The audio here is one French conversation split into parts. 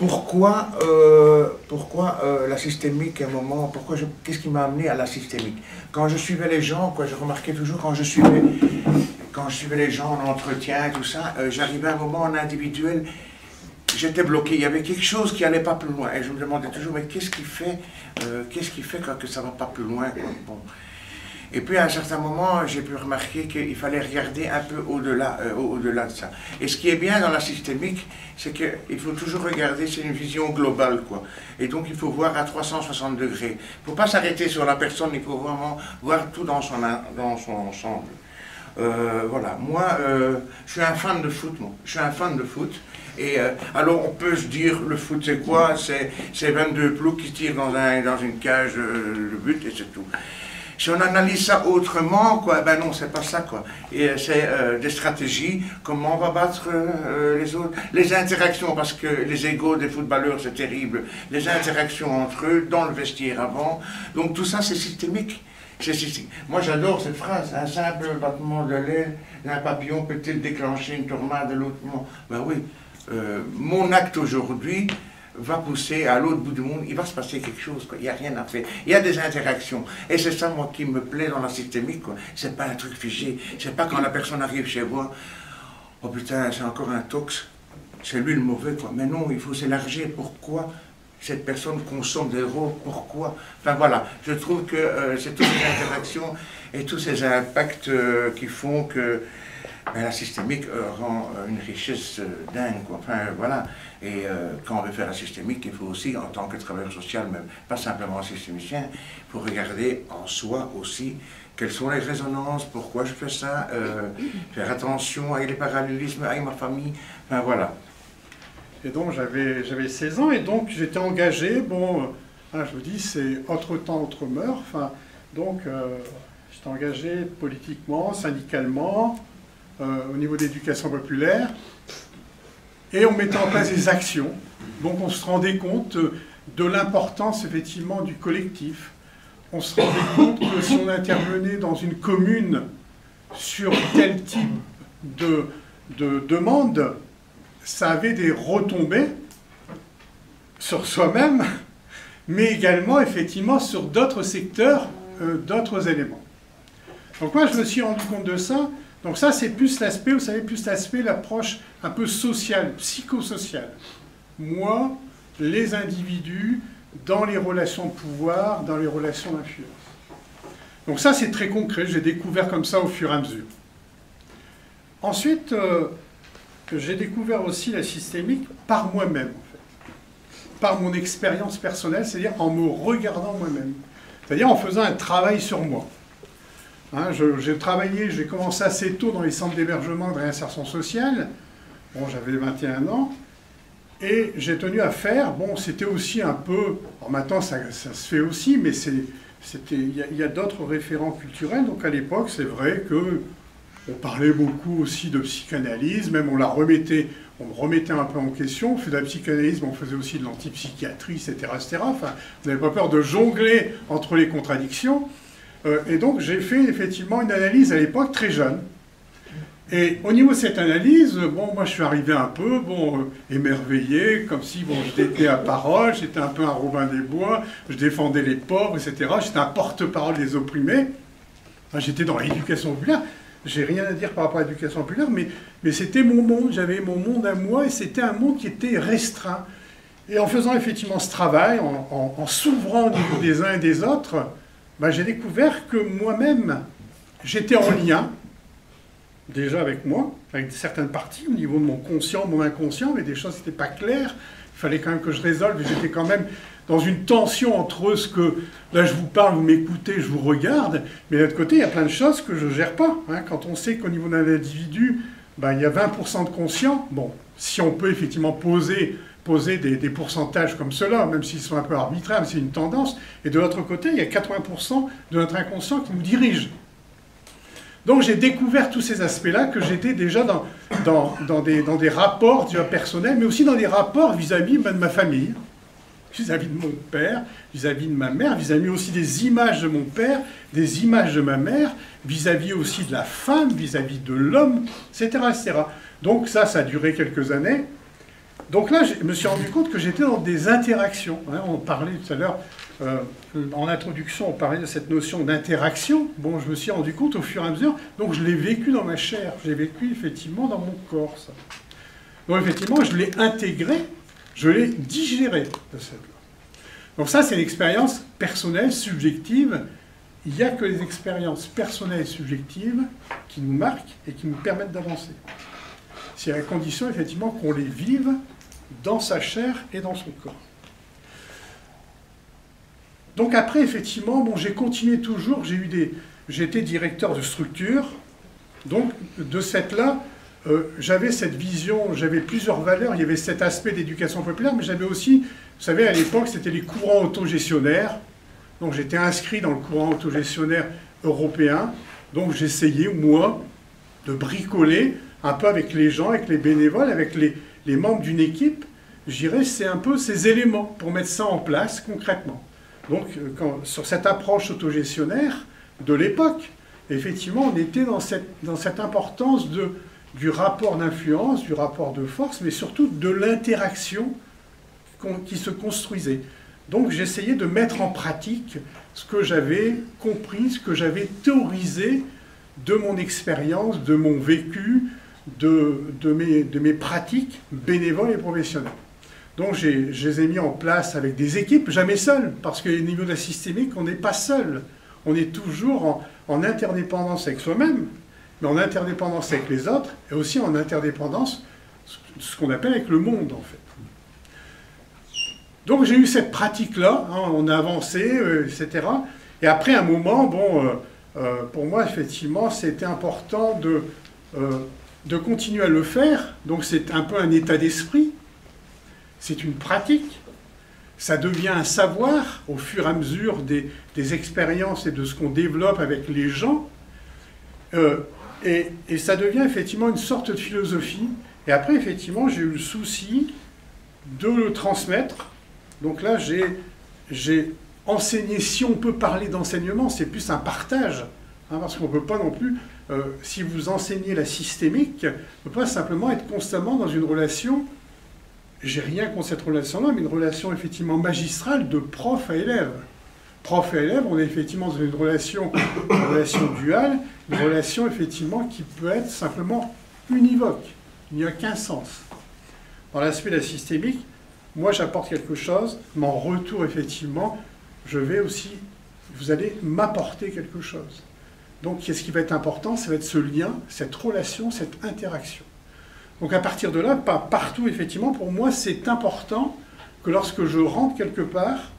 pourquoi la systémique, à un moment, qu'est-ce qui m'a amené à la systémique? Quand je suivais les gens, quoi, je remarquais toujours, quand je suivais les gens en entretien et tout ça, j'arrivais à un moment en individuel, j'étais bloqué, il y avait quelque chose qui n'allait pas plus loin. Et je me demandais toujours, mais qu'est-ce qui fait que ça ne va pas plus loin, quoi? Bon. Et puis à un certain moment, j'ai pu remarquer qu'il fallait regarder un peu au-delà de ça. Et ce qui est bien dans la systémique, c'est qu'il faut toujours regarder, c'est une vision globale, quoi. Et donc il faut voir à 360 degrés. Il ne faut pas s'arrêter sur la personne, il faut vraiment voir tout dans son ensemble. Voilà, moi, je suis un fan de foot, moi. Je suis un fan de foot. Et alors on peut se dire, le foot c'est quoi? C'est 22 plots qui tirent dans une cage le but et c'est tout. Si on analyse ça autrement, quoi, ben non, c'est pas ça, quoi. Et c'est des stratégies, comment on va battre les autres, les interactions, parce que les égos des footballeurs, c'est terrible, les interactions entre eux, dans le vestiaire avant, donc tout ça, c'est systémique. Moi, j'adore cette phrase, un simple battement de l'aile d'un papillon peut-il déclencher une tornade de l'autre monde? Ben oui, mon acte aujourd'hui va pousser à l'autre bout du monde, il va se passer quelque chose, quoi. Il n'y a rien à faire. Il y a des interactions. Et c'est ça, moi, qui me plaît dans la systémique, quoi. C'est pas un truc figé. C'est pas quand la personne arrive chez moi, oh putain, c'est encore un tox, c'est lui le mauvais, quoi. Mais non, il faut s'élargir. Pourquoi cette personne consomme des drogues? Pourquoi? Enfin voilà, je trouve que c'est toutes ces interactions et tous ces impacts qui font que la systémique rend une richesse dingue, quoi. Enfin voilà. Et quand on veut faire la systémique, il faut aussi, en tant que travailleur social, même pas simplement systémicien, il faut regarder en soi aussi quelles sont les résonances, pourquoi je fais ça, faire attention avec les parallélismes, avec ma famille, enfin voilà. Et donc j'avais 16 ans et donc j'étais engagé, bon, hein, je vous dis, c'est autre temps, autre mœurs, enfin, donc j'étais engagé politiquement, syndicalement, au niveau de l'éducation populaire, et on mettait en place des actions. Donc on se rendait compte de l'importance effectivement du collectif. On se rendait compte que si on intervenait dans une commune sur tel type de demande, ça avait des retombées sur soi-même, mais également effectivement sur d'autres secteurs, d'autres éléments. Donc moi je me suis rendu compte de ça. Donc ça, c'est plus l'aspect, vous savez, plus l'aspect, l'approche un peu sociale, psychosociale. Moi, les individus, dans les relations de pouvoir, dans les relations d'influence. Donc ça, c'est très concret, j'ai découvert comme ça au fur et à mesure. Ensuite, j'ai découvert aussi la systémique par moi-même, en fait. Par mon expérience personnelle, c'est-à-dire en me regardant moi-même. C'est-à-dire en faisant un travail sur moi. Hein, j'ai commencé assez tôt dans les centres d'hébergement de réinsertion sociale. Bon, j'avais 21 ans. Et j'ai tenu à faire, bon, c'était aussi un peu, alors maintenant ça se fait aussi, mais il y a d'autres référents culturels. Donc à l'époque, c'est vrai qu'on parlait beaucoup aussi de psychanalyse, même on me remettait un peu en question. On faisait de la psychanalyse, mais on faisait aussi de l'antipsychiatrie, etc., etc. Enfin, on n'avait pas peur de jongler entre les contradictions. Et donc j'ai fait effectivement une analyse à l'époque très jeune. Et au niveau de cette analyse, bon, moi je suis arrivé un peu, bon, émerveillé, comme si bon, j'étais à parole, j'étais un peu un Robin des Bois, je défendais les pauvres, etc. J'étais un porte-parole des opprimés. Enfin, j'étais dans l'éducation populaire. J'ai rien à dire par rapport à l'éducation populaire, mais c'était mon monde, j'avais mon monde à moi, et c'était un monde qui était restreint. Et en faisant effectivement ce travail, en s'ouvrant au niveau des uns et des autres, ben, j'ai découvert que moi-même, j'étais en lien, déjà avec moi, avec certaines parties, au niveau de mon conscient, mon inconscient, mais des choses qui n'étaient pas claires. Il fallait quand même que je résolve, et j'étais quand même dans une tension entre ce que, là je vous parle, vous m'écoutez, je vous regarde, mais de l'autre côté, il y a plein de choses que je ne gère pas. Hein. Quand on sait qu'au niveau d'un individu, ben, il y a 20% de conscient, bon, si on peut effectivement poser des pourcentages comme cela, même s'ils sont un peu arbitraires, mais c'est une tendance. Et de l'autre côté, il y a 80% de notre inconscient qui nous dirige. Donc j'ai découvert tous ces aspects-là, que j'étais déjà dans des rapports déjà personnels, mais aussi dans des rapports vis-à-vis de ma famille, vis-à-vis de mon père, vis-à-vis de ma mère, vis-à-vis aussi des images de mon père, des images de ma mère, vis-à-vis aussi de la femme, vis-à-vis de l'homme, etc., etc. Donc ça a duré quelques années. Donc là, je me suis rendu compte que j'étais dans des interactions. Hein, on parlait tout à l'heure, en introduction, on parlait de cette notion d'interaction. Bon, je me suis rendu compte au fur et à mesure, donc je l'ai vécu dans ma chair, j'ai vécu effectivement dans mon corps, ça. Donc effectivement, je l'ai intégré, je l'ai digéré de cette là. Donc ça, c'est l'expérience personnelle, subjective. Il n'y a que les expériences personnelles et subjectives qui nous marquent et qui nous permettent d'avancer. C'est à la condition, effectivement, qu'on les vive dans sa chair et dans son corps. Donc après, effectivement, bon, j'ai continué toujours, j'ai été directeur de structure. Donc de cette là, j'avais cette vision, j'avais plusieurs valeurs. Il y avait cet aspect d'éducation populaire, mais j'avais aussi, vous savez, à l'époque, c'était les courants autogestionnaires. Donc j'étais inscrit dans le courant autogestionnaire européen. Donc j'essayais, moi, de bricoler un peu avec les gens, avec les bénévoles, avec les membres d'une équipe. Je dirais, c'est un peu ces éléments pour mettre ça en place concrètement. Donc sur cette approche autogestionnaire de l'époque, effectivement, on était dans cette importance du rapport d'influence, du rapport de force, mais surtout de l'interaction qui se construisait. Donc j'essayais de mettre en pratique ce que j'avais compris, ce que j'avais théorisé de mon expérience, de mon vécu, de mes pratiques bénévoles et professionnelles. Donc je les ai mis en place avec des équipes, jamais seul, parce qu'au niveau de la systémique, on n'est pas seul. On est toujours en interdépendance avec soi-même, mais en interdépendance avec les autres, et aussi en interdépendance, ce qu'on appelle avec le monde, en fait. Donc j'ai eu cette pratique-là, hein, on a avancé, etc. Et après un moment, bon, pour moi, effectivement, c'était important de continuer à le faire. Donc c'est un peu un état d'esprit, c'est une pratique, ça devient un savoir au fur et à mesure des expériences et de ce qu'on développe avec les gens. Et ça devient effectivement une sorte de philosophie. Et après, effectivement, j'ai eu le souci de le transmettre. Donc là, j'ai enseigné, si on peut parler d'enseignement, c'est plus un partage, hein, parce qu'on ne peut pas non plus, si vous enseignez la systémique, on ne peut pas simplement être constamment dans une relation, j'ai rien contre cette relation-là, mais une relation effectivement magistrale de prof à élève. Prof à élève, on est effectivement dans une relation duale, une relation effectivement qui peut être simplement univoque, il n'y a qu'un sens. Dans l'aspect de la systémique, moi, j'apporte quelque chose, mais en retour, effectivement, vous allez m'apporter quelque chose. Donc, ce qui va être important, ça va être ce lien, cette relation, cette interaction. Donc, à partir de là, pas partout, effectivement, pour moi, c'est important que lorsque je rentre quelque part,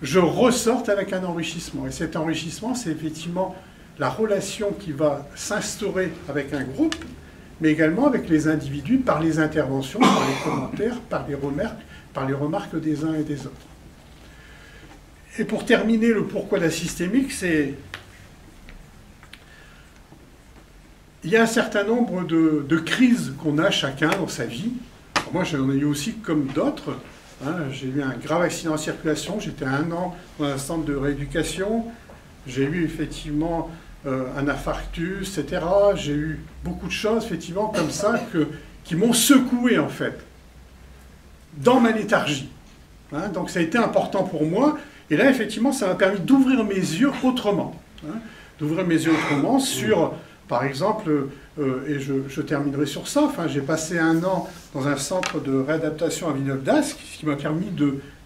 je ressorte avec un enrichissement. Et cet enrichissement, c'est effectivement la relation qui va s'instaurer avec un groupe, mais également avec les individus, par les interventions, par les commentaires, par les remarques des uns et des autres. Et pour terminer, le pourquoi de la systémique, c'est... Il y a un certain nombre de crises qu'on a chacun dans sa vie. Alors moi, j'en ai eu aussi comme d'autres. Hein. J'ai eu un grave accident en circulation, j'étais 1 an dans un centre de rééducation. J'ai eu effectivement... un infarctus, etc. J'ai eu beaucoup de choses, effectivement, comme ça, qui m'ont secoué, en fait, dans ma léthargie. Hein, donc ça a été important pour moi. Et là, effectivement, ça m'a permis d'ouvrir mes yeux autrement. Hein, d'ouvrir mes yeux autrement sur, par exemple, et je terminerai sur ça, enfin, j'ai passé 1 an dans un centre de réadaptation à Villeneuve-d'Ascq, ce qui m'a permis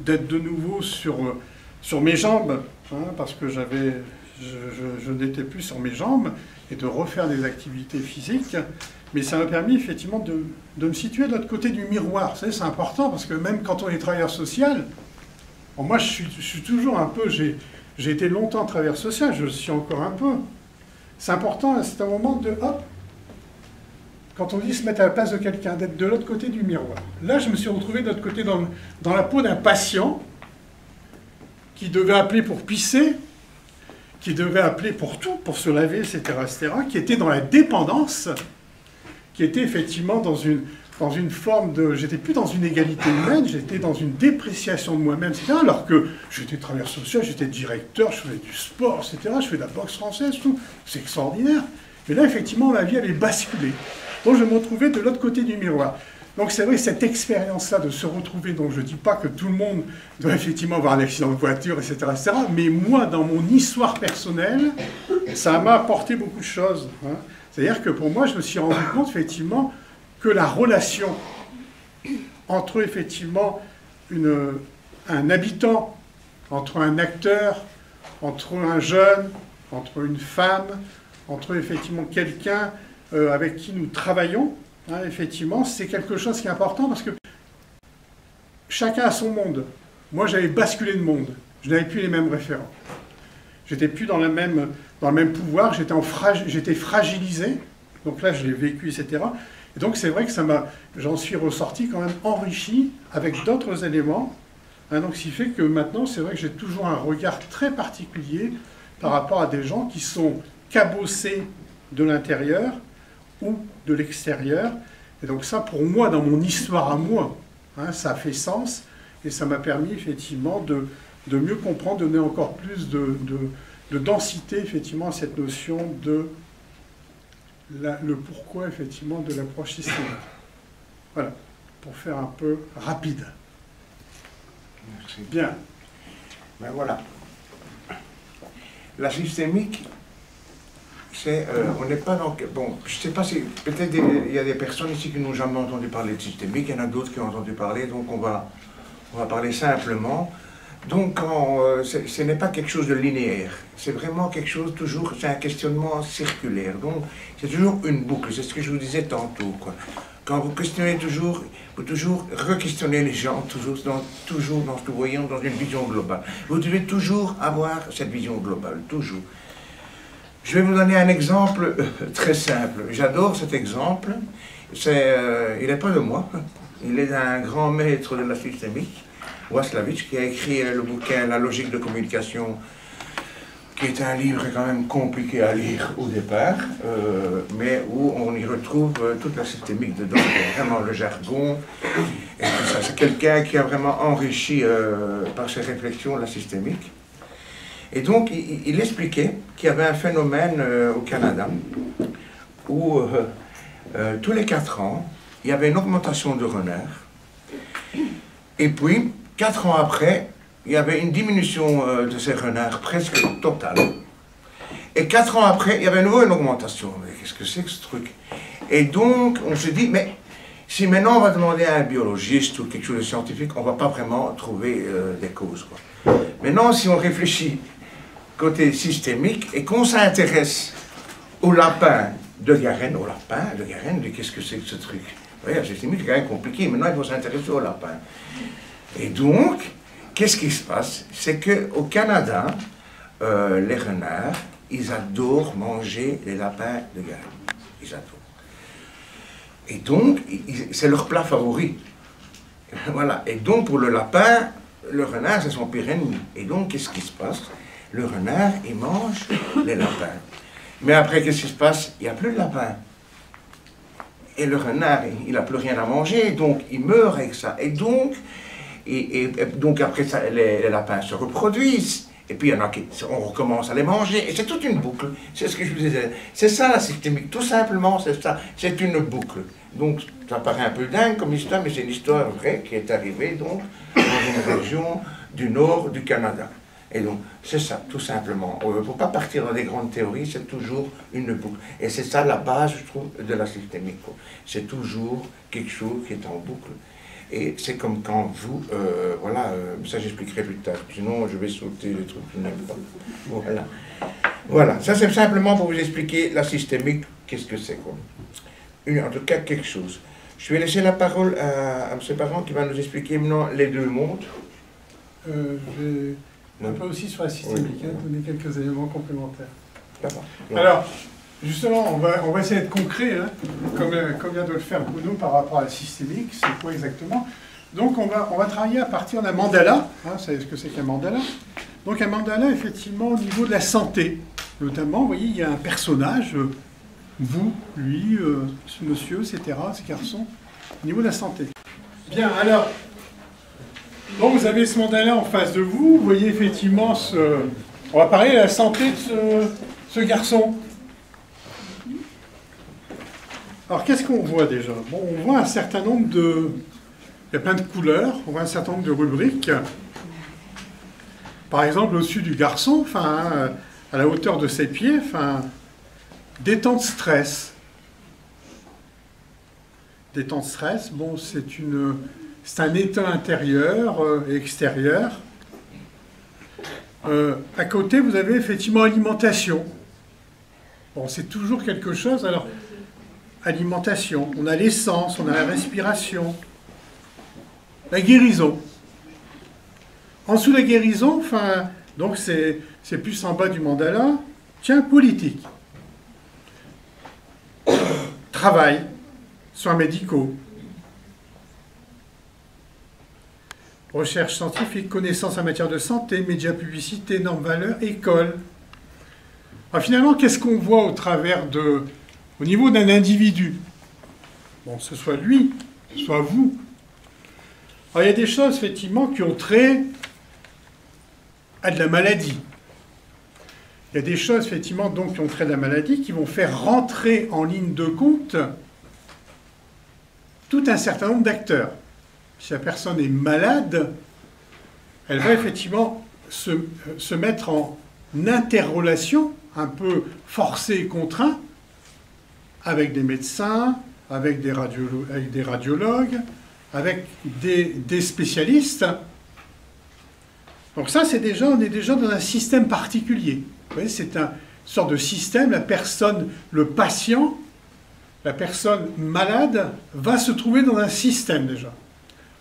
d'être de nouveau sur mes jambes, hein, parce que je n'étais plus sur mes jambes, et de refaire des activités physiques, mais ça m'a permis effectivement de me situer de l'autre côté du miroir. Vous savez, c'est important, parce que même quand on est travailleur social, bon, moi je suis toujours un peu, j'ai été longtemps travailleur social, je le suis encore un peu. C'est important, c'est un moment de, hop, quand on dit se mettre à la place de quelqu'un, d'être de l'autre côté du miroir. Là, je me suis retrouvé de l'autre côté dans la peau d'un patient qui devait appeler pour pisser, qui devait appeler pour tout, pour se laver, etc., qui était dans la dépendance, qui était effectivement dans une forme de... J'étais plus dans une égalité humaine, j'étais dans une dépréciation de moi-même, etc., alors que j'étais travailleur social, j'étais directeur, je faisais du sport, etc., je fais de la boxe française, tout. C'est extraordinaire. Mais là, effectivement, ma vie avait basculé. Donc, je me retrouvais de l'autre côté du miroir. Donc c'est vrai, cette expérience-là de se retrouver, donc je ne dis pas que tout le monde doit effectivement avoir un accident de voiture, etc., mais moi, dans mon histoire personnelle, ça m'a apporté beaucoup de choses. Hein. C'est-à-dire que pour moi, je me suis rendu compte, effectivement, que la relation entre, effectivement, un habitant, entre un acteur, entre un jeune, entre une femme, entre, effectivement, quelqu'un avec qui nous travaillons, hein, effectivement, c'est quelque chose qui est important parce que chacun a son monde. Moi, j'avais basculé de monde. Je n'avais plus les mêmes référents. J'étais plus dans le même pouvoir, j'étais fragilisé. Donc là, je l'ai vécu, etc. Et donc, c'est vrai que j'en suis ressorti quand même enrichi avec d'autres éléments. Hein, donc, ce qui fait que maintenant, c'est vrai que j'ai toujours un regard très particulier par rapport à des gens qui sont cabossés de l'intérieur ou de l'extérieur. Et donc ça, pour moi, dans mon histoire à moi, hein, ça a fait sens et ça m'a permis effectivement de mieux comprendre, de donner encore plus de densité effectivement à cette notion de le pourquoi effectivement de l'approche systémique. Voilà, pour faire un peu rapide. Merci. Bien. Ben voilà. La systémique, on n'est pas dans... Bon, je ne sais pas si... Peut-être il y a des personnes ici qui n'ont jamais entendu parler de systémique, il y en a d'autres qui ont entendu parler, donc on va parler simplement. Donc, ce n'est pas quelque chose de linéaire, c'est vraiment quelque chose toujours, c'est un questionnement circulaire, donc c'est toujours une boucle, c'est ce que je vous disais tantôt, quoi. Quand vous questionnez toujours, vous toujours re-questionnez les gens, toujours dans ce que vous voyez dans une vision globale. Vous devez toujours avoir cette vision globale, toujours. Je vais vous donner un exemple très simple. J'adore cet exemple. Il n'est pas de moi, il est d'un grand maître de la systémique, Watzlawick, qui a écrit le bouquin La logique de communication, qui est un livre quand même compliqué à lire au départ, mais où on y retrouve toute la systémique dedans, vraiment le jargon, et tout ça. C'est quelqu'un qui a vraiment enrichi par ses réflexions la systémique. Et donc, il expliquait qu'il y avait un phénomène au Canada où tous les 4 ans, il y avait une augmentation de renards. Et puis, 4 ans après, il y avait une diminution de ces renards presque totale. Et 4 ans après, il y avait à nouveau une augmentation. Mais qu'est-ce que c'est que ce truc? Et donc, on se dit, mais si maintenant on va demander à un biologiste ou quelque chose de scientifique, on ne va pas vraiment trouver des causes, quoi. Maintenant, si on réfléchit côté systémique et qu'on s'intéresse au lapin de Garenne, qu'est-ce que c'est que ce truc? Oui, la systémique, c'est quand même compliqué. Maintenant, il faut s'intéresser au lapin. Et donc, qu'est-ce qui se passe? C'est qu'au Canada, les renards, ils adorent manger les lapins de Garenne. Ils adorent. Et donc, c'est leur plat favori. Voilà. Et donc, pour le lapin, le renard, c'est son pire ennemi. Et donc, qu'est-ce qui se passe? Le renard, il mange les lapins. Mais après, qu'est-ce qui se passe? Il n'y a plus de lapins. Et le renard, il n'a plus rien à manger, donc il meurt avec ça. Et donc, donc après ça, les lapins se reproduisent. Et puis, il y en a qui, on recommence à les manger. Et c'est toute une boucle. C'est ce que je vous disais. C'est ça la systémique. Tout simplement, c'est ça. C'est une boucle. Donc, ça paraît un peu dingue comme histoire, mais c'est une histoire vraie qui est arrivée donc dans une région du nord du Canada. Et donc, c'est ça, tout simplement. Il ne faut pas partir dans des grandes théories, c'est toujours une boucle. Et c'est ça la base, je trouve, de la systémique. C'est toujours quelque chose qui est en boucle. Et c'est comme quand vous, voilà, ça j'expliquerai plus tard, sinon je vais sauter les trucs que je n'aime pas. Voilà. Voilà, ça c'est simplement pour vous expliquer la systémique, qu'est-ce que c'est, quoi. En tout cas, quelque chose. Je vais laisser la parole à M. Parent qui va nous expliquer maintenant les deux mondes. Un peu aussi sur la systémique, oui. Donner quelques éléments complémentaires. D'accord. Alors, justement, on va essayer d'être concret, hein, comme vient de le faire Bruno par rapport à la systémique, c'est quoi exactement? Donc on va travailler à partir d'un mandala, hein, vous savez ce que c'est qu'un mandala? Donc un mandala, effectivement, au niveau de la santé, notamment, vous voyez, il y a un personnage, vous, lui, ce monsieur, etc., ce garçon, au niveau de la santé. Bien, alors... Donc vous avez ce mandala en face de vous, vous voyez effectivement on va parler de la santé de ce garçon. Alors, qu'est-ce qu'on voit déjà? Bon, on voit un certain nombre de... Il y a plein de couleurs, on voit un certain nombre de rubriques. Par exemple, au-dessus du garçon, enfin, à la hauteur de ses pieds, enfin, des temps de stress. Des temps de stress, bon, c'est un état intérieur et extérieur. À côté, vous avez effectivement alimentation. Bon, c'est toujours quelque chose. Alors, alimentation, on a l'essence, on a la respiration, la guérison. En dessous de la guérison, enfin, donc c'est plus en bas du mandala, tiens, politique. Travail, soins médicaux, recherche scientifique, connaissances en matière de santé, médias, publicité, normes, valeurs, école. Alors finalement, qu'est-ce qu'on voit au niveau d'un individu? Bon, ce soit lui, ce soit vous. Alors il y a des choses, effectivement, qui ont trait à de la maladie. Il y a des choses, effectivement, donc, qui ont trait à de la maladie, qui vont faire rentrer en ligne de compte tout un certain nombre d'acteurs. Si la personne est malade, elle va effectivement se mettre en interrelation, un peu forcée et contrainte, avec des médecins, avec des radiologues, avec des spécialistes. Donc ça, on est déjà dans un système particulier. Vous voyez, c'est une sorte de système, le patient, la personne malade va se trouver dans un système déjà,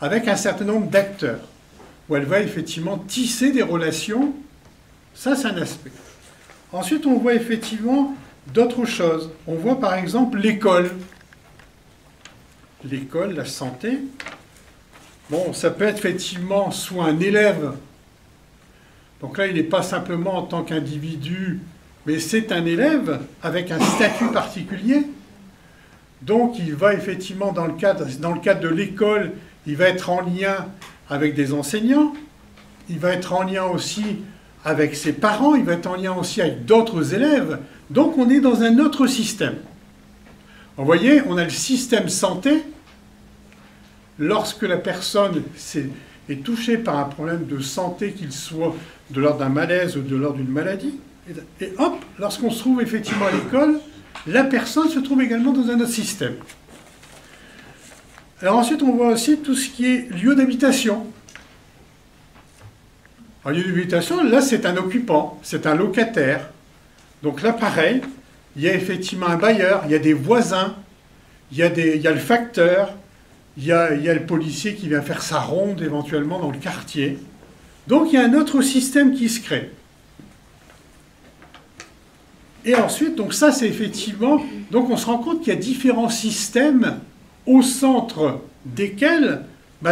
avec un certain nombre d'acteurs, où elle va effectivement tisser des relations. Ça, c'est un aspect. Ensuite, on voit effectivement d'autres choses. On voit par exemple l'école. L'école, la santé. Bon, ça peut être effectivement soit un élève. Donc là, il n'est pas simplement en tant qu'individu, mais c'est un élève avec un statut particulier. Donc il va effectivement, dans le cadre de l'école, il va être en lien avec des enseignants, il va être en lien aussi avec ses parents, il va être en lien aussi avec d'autres élèves. Donc on est dans un autre système. Vous voyez, on a le système santé. Lorsque la personne est touchée par un problème de santé, qu'il soit de l'ordre d'un malaise ou de l'ordre d'une maladie, et hop, lorsqu'on se trouve effectivement à l'école, la personne se trouve également dans un autre système. Alors ensuite, on voit aussi tout ce qui est lieu d'habitation. Un lieu d'habitation, là, c'est un occupant, c'est un locataire. Donc là, pareil, il y a effectivement un bailleur, il y a des voisins, il y a le facteur, il y a le policier qui vient faire sa ronde éventuellement dans le quartier. Donc il y a un autre système qui se crée. Et ensuite, donc ça c'est effectivement, donc on se rend compte qu'il y a différents systèmes au centre desquels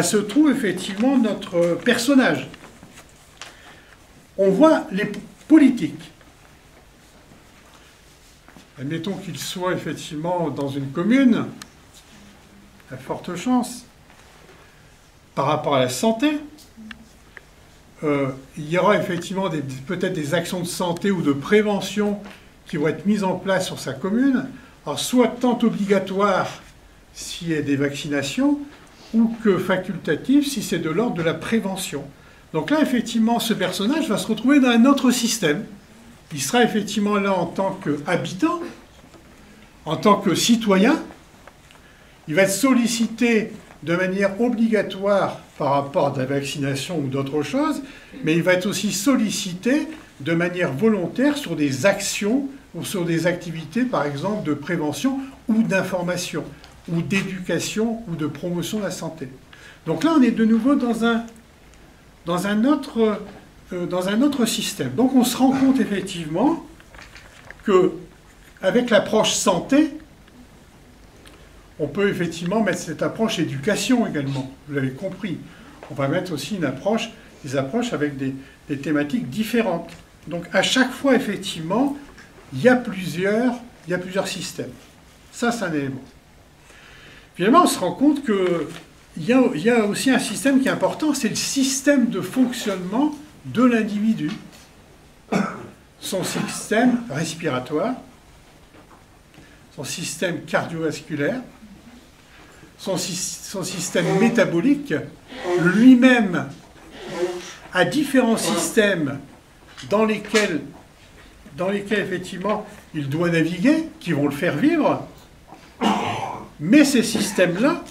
se trouve effectivement notre personnage. On voit les politiques. Admettons qu'il soit effectivement dans une commune, à forte chance, par rapport à la santé, il y aura effectivement peut-être des actions de santé ou de prévention qui vont être mises en place sur sa commune, alors soit tant obligatoires s'il y a des vaccinations, ou que facultatives si c'est de l'ordre de la prévention. Donc là, effectivement, ce personnage va se retrouver dans un autre système. Il sera effectivement là en tant qu'habitant, en tant que citoyen. Il va être sollicité de manière obligatoire par rapport à la vaccination ou d'autres choses, mais il va être aussi sollicité de manière volontaire sur des actions ou sur des activités, par exemple, de prévention ou d'information, ou d'éducation ou de promotion de la santé. Donc là, on est de nouveau dans un autre système. Donc on se rend compte effectivement qu'avec l'approche santé, on peut effectivement mettre cette approche éducation également, vous l'avez compris. On va mettre aussi des approches avec des thématiques différentes. Donc à chaque fois, effectivement, il y a plusieurs systèmes. Ça, c'est un élément. Finalement, on se rend compte qu'il y a aussi un système qui est important, c'est le système de fonctionnement de l'individu, son système respiratoire. son système cardiovasculaire, son système métabolique, lui-même a différents systèmes dans lesquels effectivement il doit naviguer, qui vont le faire vivre. Mais ces systèmes-là,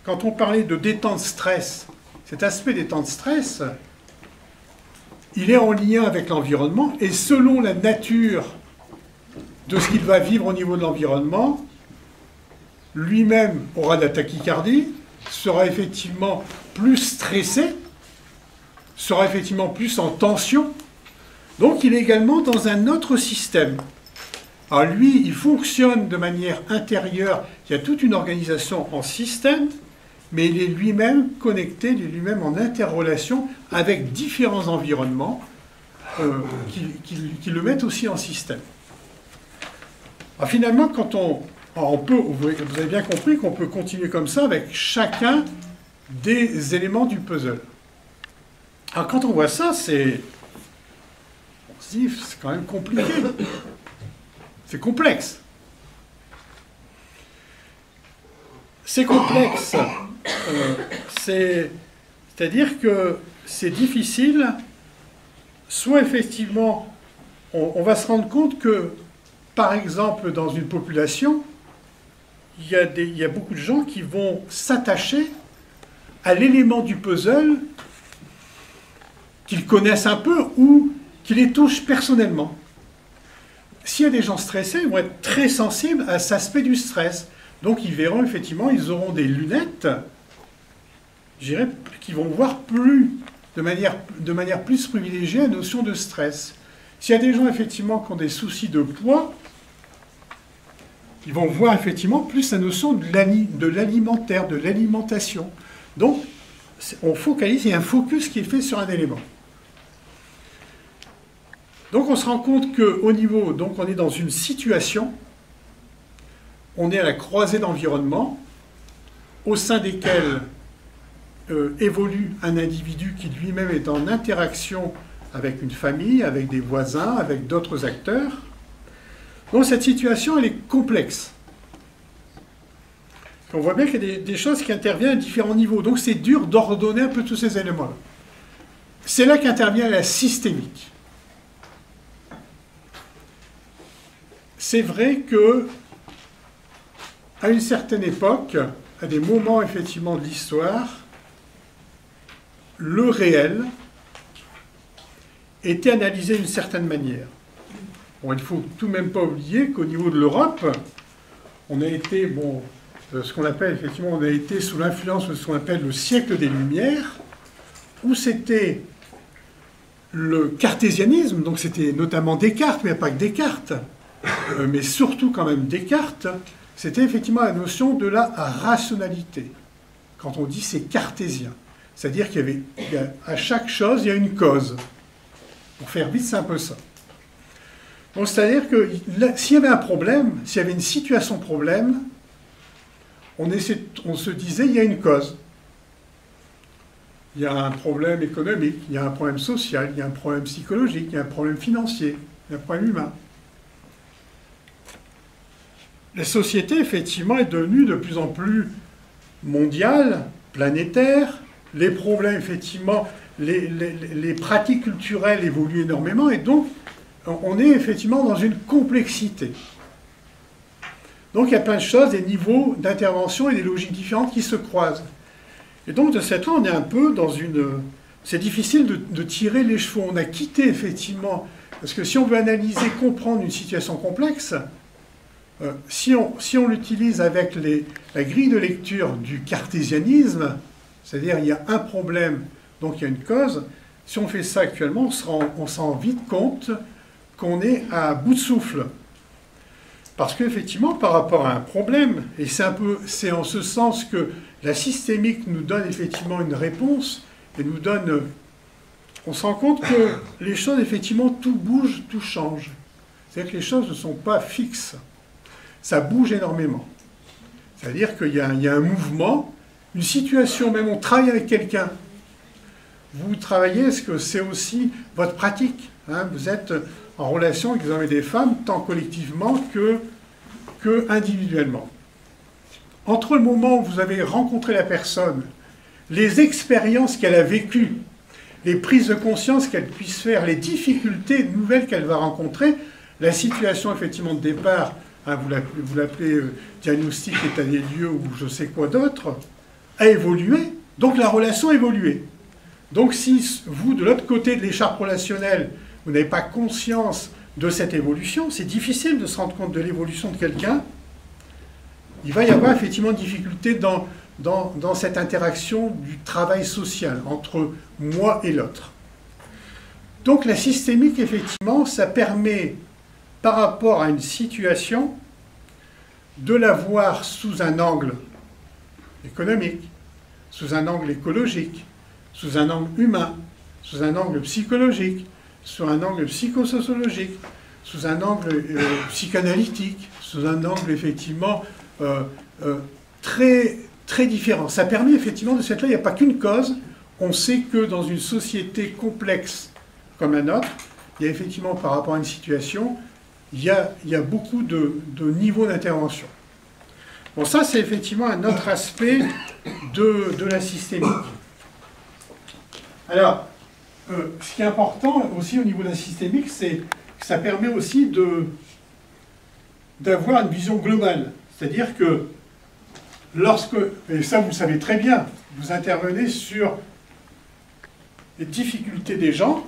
quand on parlait de détente stress, cet aspect détente stress, il est en lien avec l'environnement, et selon la nature de ce qu'il va vivre au niveau de l'environnement, lui-même aura de la tachycardie, sera effectivement plus stressé, sera effectivement plus en tension. Donc il est également dans un autre système. Alors lui, il fonctionne de manière intérieure, il y a toute une organisation en système, mais il est lui-même connecté, il est lui-même en interrelation avec différents environnements qui le mettent aussi en système. Alors finalement, quand on peut, vous avez bien compris qu'on peut continuer comme ça avec chacun des éléments du puzzle. Alors quand on voit ça, on se dit, c'est quand même compliqué. C'est complexe. C'est complexe. C'est-à-dire que c'est difficile. Soit effectivement, on va se rendre compte que, par exemple, dans une population, il y a beaucoup de gens qui vont s'attacher à l'élément du puzzle qu'ils connaissent un peu ou qui les touche personnellement. S'il y a des gens stressés, ils vont être très sensibles à cet aspect du stress. Donc ils verront effectivement, ils auront des lunettes, je dirais, qui vont voir plus, de manière plus privilégiée, la notion de stress. S'il y a des gens effectivement qui ont des soucis de poids, ils vont voir effectivement plus la notion de l'alimentaire, de l'alimentation. Donc on focalise, il y a un focus qui est fait sur un élément. Donc on se rend compte qu'au niveau, donc on est dans une situation, on est à la croisée d'environnements, au sein desquels évolue un individu qui lui-même est en interaction avec une famille, avec des voisins, avec d'autres acteurs. Donc cette situation, elle est complexe. On voit bien qu'il y a des choses qui interviennent à différents niveaux. Donc c'est dur d'ordonner un peu tous ces éléments-là. C'est là qu'intervient la systémique. C'est vrai que, à une certaine époque, à des moments effectivement de l'histoire, le réel était analysé d'une certaine manière. Bon, il ne faut tout de même pas oublier qu'au niveau de l'Europe, on a été, ce qu'on appelle effectivement, on a été sous l'influence de ce qu'on appelle le siècle des Lumières, où c'était le cartésianisme, donc c'était notamment Descartes, mais pas que Descartes, mais surtout quand même Descartes, c'était effectivement la notion de la rationalité. Quand on dit c'est cartésien, c'est-à-dire à chaque chose, il y a une cause. Pour faire vite, c'est un peu ça. Donc c'est-à-dire que s'il y avait un problème, s'il y avait une situation problème, on se disait il y a une cause. Il y a un problème économique, il y a un problème social, il y a un problème psychologique, il y a un problème financier, il y a un problème humain. La société, effectivement, est devenue de plus en plus mondiale, planétaire. Les problèmes, effectivement, les pratiques culturelles évoluent énormément. Et donc, on est effectivement dans une complexité. Donc, il y a plein de choses, des niveaux d'intervention et des logiques différentes qui se croisent. Et donc, de cette là, on est un peu dans une... C'est difficile de tirer les chevaux. On a quitté, effectivement... Parce que si on veut analyser, comprendre une situation complexe... Si on l'utilise avec la grille de lecture du cartésianisme, c'est-à-dire il y a un problème, donc il y a une cause, si on fait ça actuellement, on se rend vite compte qu'on est à bout de souffle. Parce qu'effectivement, par rapport à un problème, et c'est en ce sens que la systémique nous donne effectivement une réponse, et nous donne... On se rend compte que les choses, effectivement, tout bouge, tout change. C'est-à-dire que les choses ne sont pas fixes. Ça bouge énormément. C'est-à-dire qu'il y a un mouvement, une situation, même on travaille avec quelqu'un. Vous travaillez, est-ce que c'est aussi votre pratique, hein? Vous êtes en relation avec des hommes et des femmes, tant collectivement que que individuellement. Entre le moment où vous avez rencontré la personne, les expériences qu'elle a vécues, les prises de conscience qu'elle puisse faire, les difficultés nouvelles qu'elle va rencontrer, la situation effectivement de départ, hein, vous l'appelez diagnostic, état des lieux ou je sais quoi d'autre, a évolué, donc la relation a évolué. Donc si vous, de l'autre côté de l'écharpe relationnelle, vous n'avez pas conscience de cette évolution, c'est difficile de se rendre compte de l'évolution de quelqu'un. Il va y avoir effectivement une difficulté dans cette interaction du travail social entre moi et l'autre. Donc la systémique, effectivement, ça permet, par rapport à une situation, de la voir sous un angle économique, sous un angle écologique, sous un angle humain, sous un angle psychologique, sous un angle psychosociologique, sous un angle psychanalytique, sous un angle effectivement très, très différent. Ça permet effectivement de cette là, il n'y a pas qu'une cause. On sait que dans une société complexe comme la nôtre, il y a effectivement par rapport à une situation, il y a beaucoup de niveaux d'intervention. Bon, ça c'est effectivement un autre aspect de la systémique. Alors, ce qui est important aussi au niveau de la systémique, c'est que ça permet aussi d'avoir une vision globale. C'est-à-dire que lorsque, et ça vous le savez très bien, vous intervenez sur les difficultés des gens,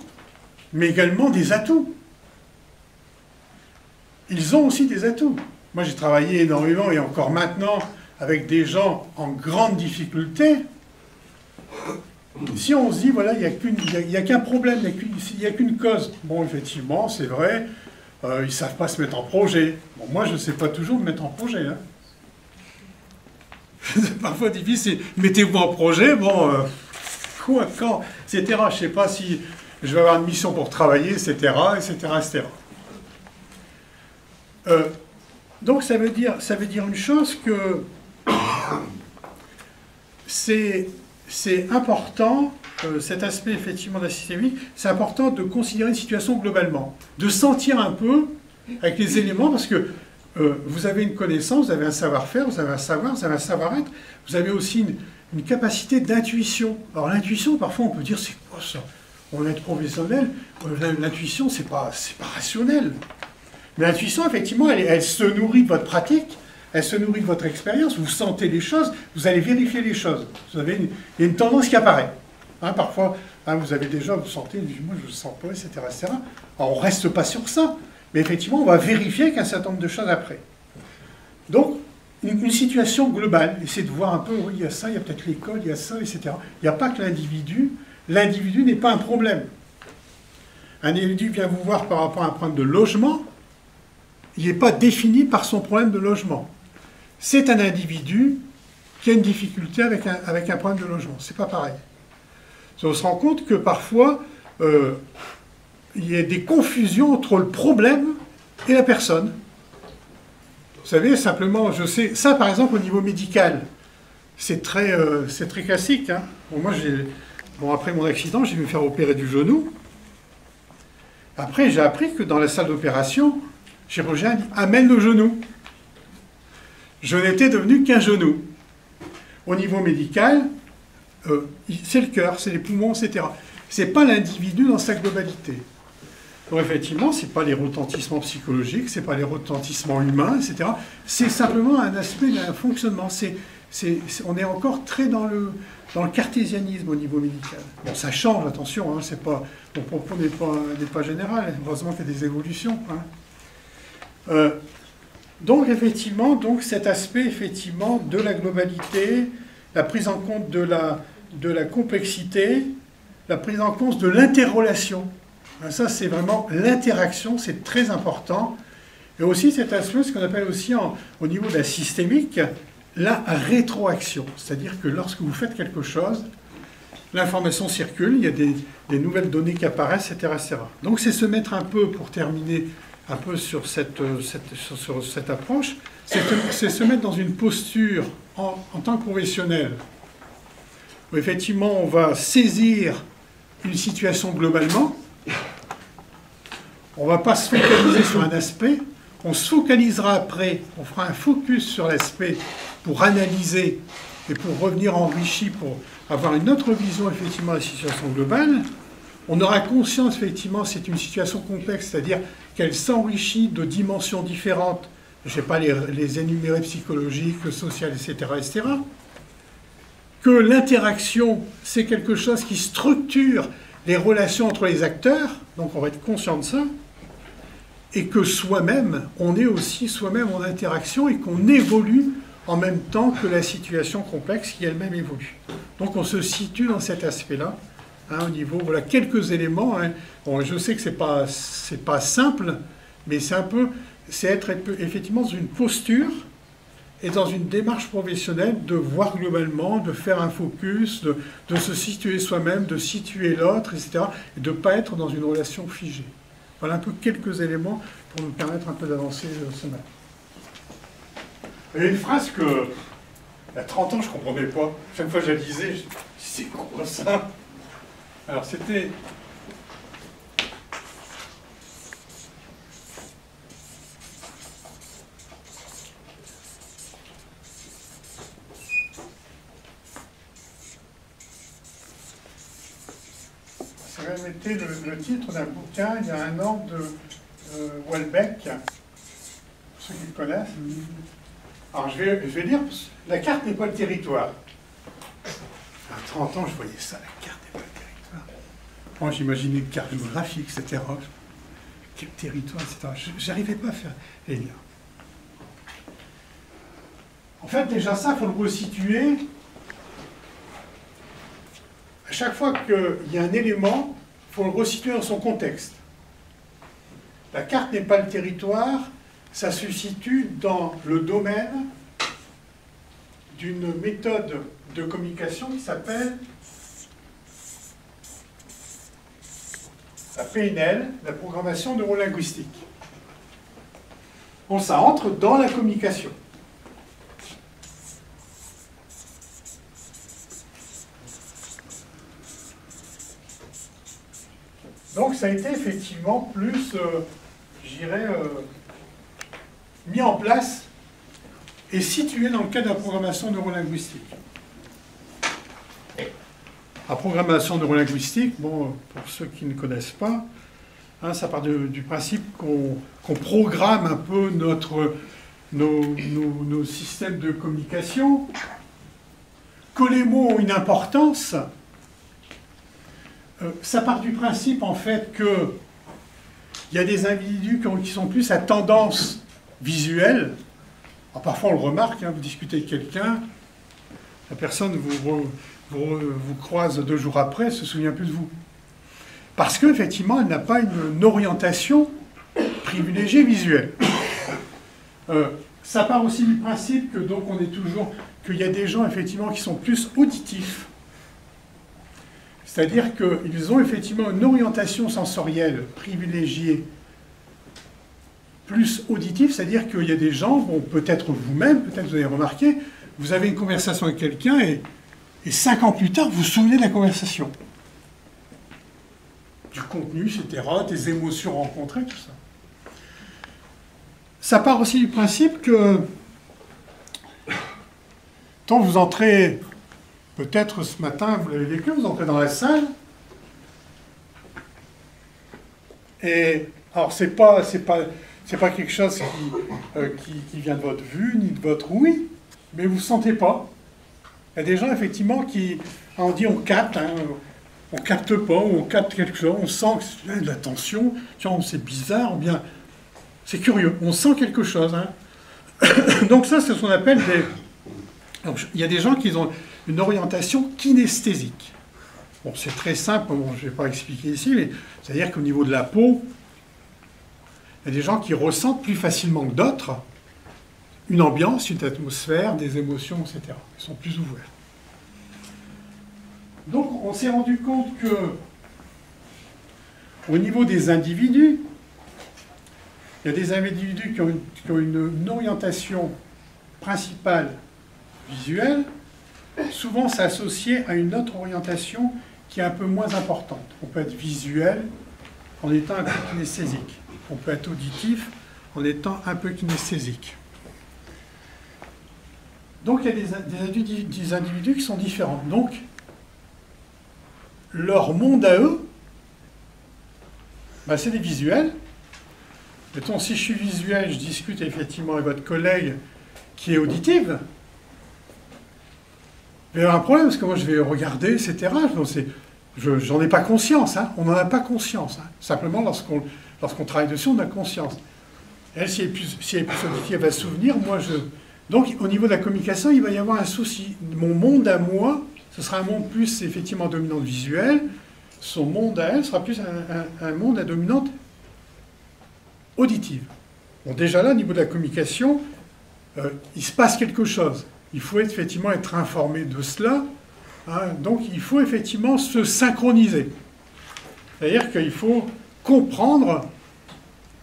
mais également des atouts. Ils ont aussi des atouts. Moi j'ai travaillé énormément et encore maintenant avec des gens en grande difficulté. Si on se dit, voilà, il n'y a qu'un problème, il n'y a qu'une cause. Bon, effectivement, c'est vrai, ils ne savent pas se mettre en projet. Bon, moi, je ne sais pas toujours me mettre en projet. Hein. C'est parfois difficile. Mettez-vous en projet, bon, quoi, quand, etc. Je ne sais pas si je vais avoir une mission pour travailler, etc., etc., etc. Donc, ça veut dire une chose que c'est important, cet aspect effectivement de la systémique, c'est important de considérer une situation globalement, de sentir un peu avec les éléments, parce que vous avez une connaissance, vous avez un savoir-faire, vous avez un savoir, vous avez un savoir-être, vous avez aussi une capacité d'intuition. Alors l'intuition, parfois on peut dire, c'est quoi ça? On est professionnel, l'intuition c'est pas rationnel. Mais l'intuition, effectivement, elle se nourrit de votre pratique, elle se nourrit de votre expérience, vous sentez les choses, vous allez vérifier les choses. Il y a une tendance qui apparaît. Hein, parfois, hein, vous avez déjà, vous sentez, moi je ne sens pas, etc., etc. Alors on ne reste pas sur ça, mais effectivement, on va vérifier qu'un certain nombre de choses après. Donc, une situation globale, essayer de voir un peu, oui, il y a ça, il y a peut-être l'école, il y a ça, etc. Il n'y a pas que l'individu. L'individu n'est pas un problème. Un individu vient vous voir par rapport à un problème de logement, il n'est pas défini par son problème de logement. C'est un individu qui a une difficulté avec un problème de logement. C'est pas pareil. On se rend compte que parfois, il y a des confusions entre le problème et la personne. Vous savez, simplement, je sais, ça par exemple au niveau médical, c'est très classique. Hein. Bon, moi, après mon accident, j'ai dû me faire opérer du genou. Après, j'ai appris que dans la salle d'opération, le chirurgien dit « amène le genou ». Je n'étais devenu qu'un genou. Au niveau médical, c'est le cœur, c'est les poumons, etc. Ce n'est pas l'individu dans sa globalité. Donc effectivement, ce n'est pas les retentissements psychologiques, ce n'est pas les retentissements humains, etc. C'est simplement un aspect d'un fonctionnement. On est encore très dans le cartésianisme au niveau médical. Bon, ça change, attention, hein, mon propos n'est pas général, heureusement qu'il y a des évolutions. Hein. Donc effectivement, cet aspect effectivement de la globalité, la prise en compte de la complexité, la prise en compte de l'interrelation. Ça, c'est vraiment l'interaction, c'est très important. Et aussi cet aspect, ce qu'on appelle aussi au niveau de la systémique, la rétroaction. C'est-à-dire que lorsque vous faites quelque chose, l'information circule, il y a des nouvelles données qui apparaissent, etc., etc. Donc c'est se mettre un peu, pour terminer un peu sur cette approche, c'est se mettre dans une posture en tant que professionnel, où effectivement on va saisir une situation globalement, on ne va pas se focaliser sur un aspect, On se focalisera après, on fera un focus sur l'aspect pour analyser et pour revenir enrichi, pour avoir une autre vision effectivement de la situation globale. On aura conscience effectivement que c'est une situation complexe, c'est-à-dire qu'elle s'enrichit de dimensions différentes. Je ne vais pas les énumérer, psychologiques, sociales, etc., etc. Que l'interaction, c'est quelque chose qui structure les relations entre les acteurs, donc on va être conscient de ça, et que soi-même, on est aussi soi-même en interaction et qu'on évolue en même temps que la situation complexe qui elle-même évolue. Donc on se situe dans cet aspect-là, hein, au niveau, voilà, quelques éléments. Hein. Bon, je sais que c'est pas simple, mais c'est être effectivement dans une posture et dans une démarche professionnelle de voir globalement, de faire un focus, de se situer soi-même, de situer l'autre, etc., et de ne pas être dans une relation figée. Voilà un peu quelques éléments pour nous permettre un peu d'avancer ce matin. Il y a une phrase que, il y a 30 ans, je ne comprenais pas. Chaque fois que je la disais, je disais, c'est quoi ça? Alors, c'était... Ça a même été le titre d'un bouquin, il y a un an, de Houellebecq, pour ceux qui le connaissent. Alors, je vais lire, la carte n'est pas le territoire. À 30 ans, je voyais ça, la carte n'est pas le territoire. Moi, j'imaginais une carte géographique, etc. Quel territoire, etc. Je n'arrivais pas à faire les liens. En fait, déjà ça, il faut le resituer. À chaque fois qu'il y a un élément, il faut le resituer dans son contexte. La carte n'est pas le territoire, ça se situe dans le domaine d'une méthode de communication qui s'appelle la PNL, la programmation neurolinguistique. Bon, ça entre dans la communication. Donc ça a été effectivement plus, je dirais, mis en place et situé dans le cadre de la programmation neurolinguistique. La programmation neurolinguistique, bon, pour ceux qui ne connaissent pas, hein, ça part du principe qu'on programme un peu nos systèmes de communication, que les mots ont une importance. Ça part du principe, en fait, qu'il y a des individus qui sont plus à tendance visuelle. Alors, parfois, on le remarque, hein, vous discutez avec quelqu'un, la personne vous croise 2 jours après, elle se souvient plus de vous. Parce qu'effectivement, elle n'a pas une orientation privilégiée visuelle. Ça part aussi du principe que, donc, qu'il y a des gens, effectivement, qui sont plus auditifs. C'est-à-dire qu'ils ont effectivement une orientation sensorielle privilégiée plus auditive, c'est-à-dire qu'il y a des gens, bon, peut-être vous-même, peut-être vous avez remarqué, vous avez une conversation avec quelqu'un et 5 ans plus tard, vous vous souvenez de la conversation. Du contenu, etc., des émotions rencontrées, tout ça. Ça part aussi du principe que quand vous entrez... Peut-être ce matin, vous l'avez vécu, vous entrez dans la salle. Et alors, c'est pas quelque chose qui vient de votre vue, ni de votre ouïe, mais vous ne sentez pas. Il y a des gens, effectivement, qui, on dit on capte, hein, on capte pas, ou on capte quelque chose, on sent qu'il y a de la tension, tiens, c'est bizarre, ou bien c'est curieux, on sent quelque chose. Hein. Donc ça, c'est ce qu'on appelle des... Donc, il y a des gens qui ont une orientation kinesthésique. Bon, c'est très simple, bon, je ne vais pas expliquer ici, mais c'est-à-dire qu'au niveau de la peau, il y a des gens qui ressentent plus facilement que d'autres une ambiance, une atmosphère, des émotions, etc. Ils sont plus ouverts. Donc, on s'est rendu compte que, au niveau des individus, il y a des individus qui ont une orientation principale visuelle. Souvent, c'est associé à une autre orientation qui est un peu moins importante. On peut être visuel en étant un peu kinesthésique. On peut être auditif en étant un peu kinesthésique. Donc il y a des individus qui sont différents. Donc, leur monde à eux, ben, c'est des visuels. Mettons, si je suis visuel, je discute effectivement avec votre collègue qui est auditive, il y a un problème, parce que moi je vais regarder, etc. J'en ai pas conscience, hein. On n'en a pas conscience. Hein. Simplement, lorsqu'on travaille dessus, on a conscience. Elle, si elle est plus auditive, elle va se souvenir. Donc, au niveau de la communication, il va y avoir un souci. Mon monde à moi, ce sera un monde plus, effectivement, dominante visuelle. Son monde à elle sera plus un monde à dominante auditive. Bon, déjà là, au niveau de la communication, il se passe quelque chose. Il faut effectivement être informé de cela. Hein, donc, il faut effectivement se synchroniser. C'est-à-dire qu'il faut comprendre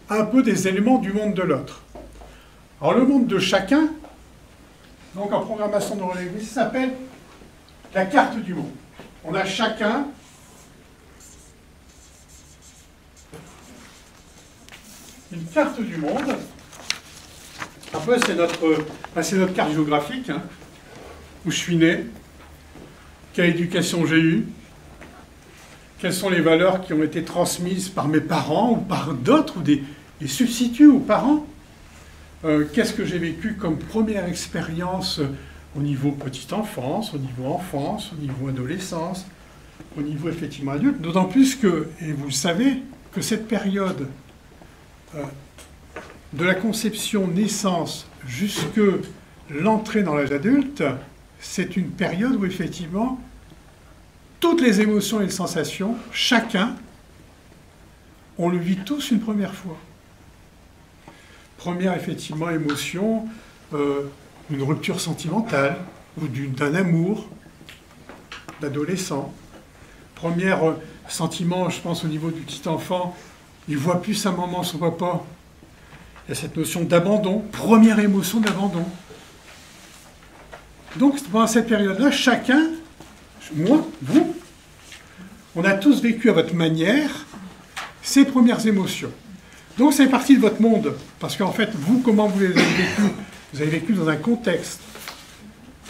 un peu des éléments du monde de l'autre. Alors, le monde de chacun, donc en programmation neurolinguistique, ça s'appelle la carte du monde. On a chacun une carte du monde. Un peu, c'est notre carte géographique, hein, où je suis né, quelle éducation j'ai eue, quelles sont les valeurs qui ont été transmises par mes parents ou par d'autres, ou des substituts aux parents. Qu'est-ce que j'ai vécu comme première expérience au niveau petite enfance, au niveau enfance, au niveau adolescence, au niveau effectivement adulte. D'autant plus que, et vous le savez, que cette période de la conception naissance jusque l'entrée dans l'âge adulte, c'est une période où effectivement toutes les émotions et les sensations, chacun, on le vit tous une première fois. Première, effectivement, émotion, une rupture sentimentale, ou d'un amour, d'adolescent. Premier sentiment, je pense, au niveau du petit enfant, il ne voit plus sa maman, son papa. Il y a cette notion d'abandon, première émotion d'abandon. Donc, pendant cette période-là, chacun, moi, vous, on a tous vécu à votre manière ces premières émotions. Donc, c'est partie de votre monde. Parce qu'en fait, vous, comment vous les avez vécu? Vous avez vécu dans un contexte,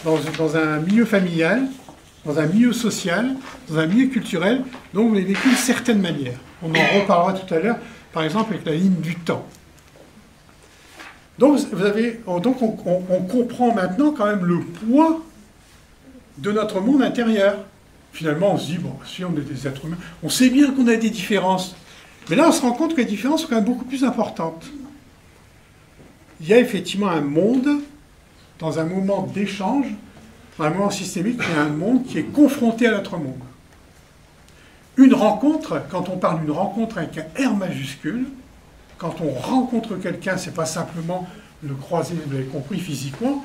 dans un milieu familial, dans un milieu social, dans un milieu culturel. Donc, vous l'avez vécu d'une certaine manière. On en reparlera tout à l'heure, par exemple, avec la ligne du temps. Donc, on comprend maintenant quand même le poids de notre monde intérieur. Finalement, on se dit, bon, si on est des êtres humains, on sait bien qu'on a des différences. Mais là, on se rend compte que les différences sont quand même beaucoup plus importantes. Il y a effectivement un monde, dans un moment d'échange, dans un moment systémique, il y a un monde qui est confronté à notre monde. Une rencontre, quand on parle d'une rencontre avec un R majuscule, quand on rencontre quelqu'un, c'est pas simplement le croiser, vous l'avez compris, physiquement,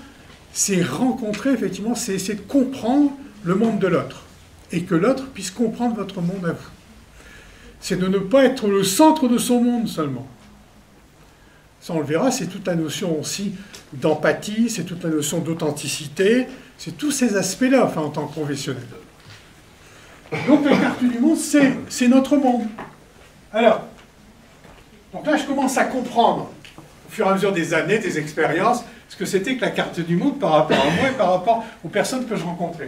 c'est rencontrer, effectivement, c'est essayer de comprendre le monde de l'autre, et que l'autre puisse comprendre votre monde à vous. C'est de ne pas être le centre de son monde seulement. Ça, on le verra, c'est toute la notion aussi d'empathie, c'est toute la notion d'authenticité, c'est tous ces aspects-là, enfin, en tant que professionnel. Donc, la carte du monde, c'est notre monde. Alors, donc là, je commence à comprendre, au fur et à mesure des années, des expériences, ce que c'était que la carte du monde par rapport à moi et par rapport aux personnes que je rencontrais.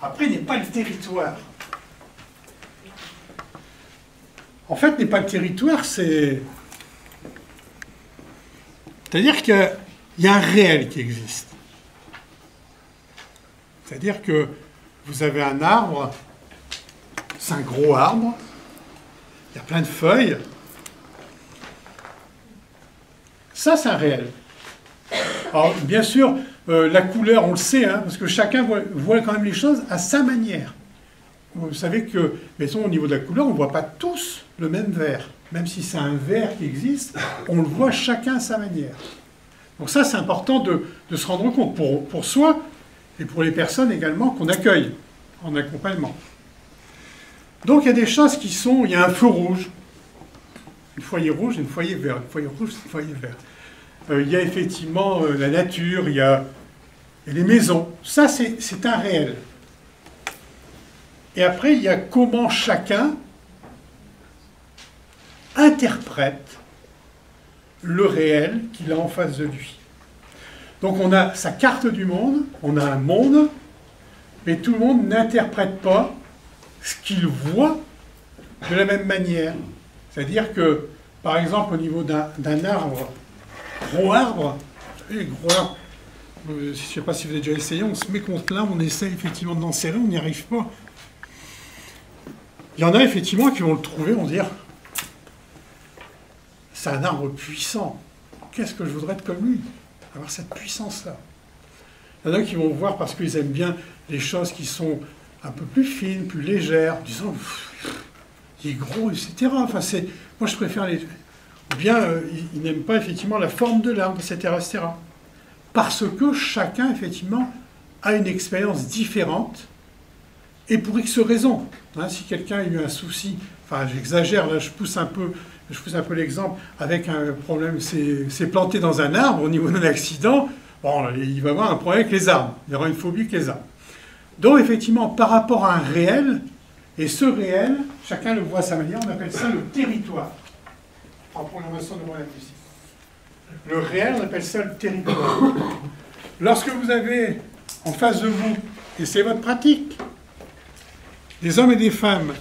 Après, il n'est pas le territoire. En fait, n'est pas le territoire, c'est... C'est-à-dire qu'il y a un réel qui existe. C'est-à-dire que vous avez un arbre, c'est un gros arbre, il y a plein de feuilles. Ça, c'est un réel. Alors, bien sûr, la couleur, on le sait, hein, parce que chacun voit quand même les choses à sa manière. Vous savez que, mettons, au niveau de la couleur, on ne voit pas tous le même vert. Même si c'est un vert qui existe, on le voit chacun à sa manière. Donc ça, c'est important de se rendre compte pour soi et pour les personnes également qu'on accueille en accompagnement. Donc il y a des choses qui sont... Il y a un feu rouge, une foyer rouge et une foyer vert. Une foyer rouge, une foyer vert. Il y a effectivement la nature, il y a les maisons. Ça, c'est un réel. Et après, il y a comment chacun interprète le réel qu'il a en face de lui. Donc on a sa carte du monde, on a un monde, mais tout le monde n'interprète pas ce qu'il voit de la même manière. C'est-à-dire que, par exemple, au niveau d'un arbre, gros arbre, je ne sais pas si vous avez déjà essayé, on se met contre l'arbre, on essaie effectivement de l'enserrer, on n'y arrive pas. Il y en a effectivement qui vont le trouver, vont dire, c'est un arbre puissant, qu'est-ce que je voudrais être comme lui, avoir cette puissance-là. Il y en a qui vont voir parce qu'ils aiment bien les choses qui sont un peu plus fines, plus légères, en disant, il est gros, etc. Enfin, moi, je préfère les... Ou bien, ils n'aiment pas, effectivement, la forme de l'arbre, etc., etc. Parce que chacun, effectivement, a une expérience différente, et pour X raisons. Hein, si quelqu'un a eu un souci, enfin, j'exagère, là, je pousse un peu l'exemple, avec un problème, c'est planté dans un arbre, au niveau d'un accident, bon, il va avoir un problème avec les arbres. Il y aura une phobie avec les arbres. Donc, effectivement, par rapport à un réel, et ce réel, chacun le voit à sa manière, on appelle ça le territoire. En programmation de moyens physiques. Le réel, on appelle ça le territoire. Lorsque vous avez en face de vous, et c'est votre pratique, des hommes et des femmes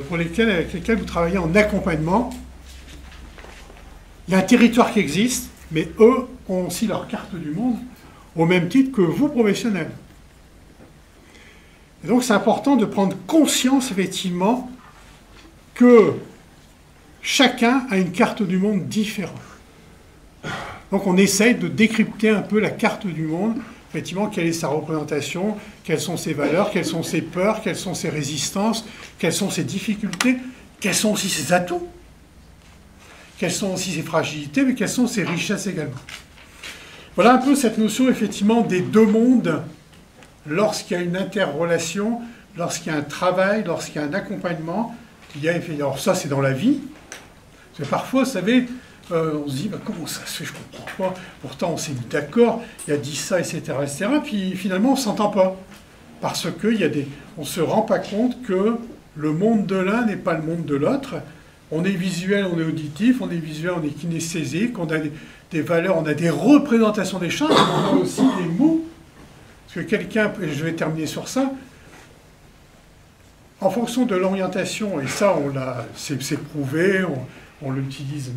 pour lesquels, avec lesquels vous travaillez en accompagnement, il y a un territoire qui existe, mais eux ont aussi leur carte du monde, au même titre que vous, professionnels. Et donc c'est important de prendre conscience, effectivement, que chacun a une carte du monde différente. Donc on essaye de décrypter un peu la carte du monde, effectivement, quelle est sa représentation, quelles sont ses valeurs, quelles sont ses peurs, quelles sont ses résistances, quelles sont ses difficultés, quels sont aussi ses atouts, quelles sont aussi ses fragilités, mais quelles sont ses richesses également. Voilà un peu cette notion, effectivement, des deux mondes lorsqu'il y a une interrelation, lorsqu'il y a un travail, lorsqu'il y a un accompagnement. Alors ça, c'est dans la vie. Parce que parfois, vous savez, on se dit, bah, comment ça se fait, je ne comprends pas. Pourtant, on s'est mis d'accord, il a dit ça, etc., etc. Puis finalement, on ne s'entend pas. Parce qu'on ne se rend pas compte que le monde de l'un n'est pas le monde de l'autre. On est visuel, on est auditif, on est visuel, on est kinesthésique, on a des valeurs, on a des représentations des choses, on a aussi des mots. Parce que quelqu'un, et je vais terminer sur ça, en fonction de l'orientation, et ça, c'est prouvé, on l'utilise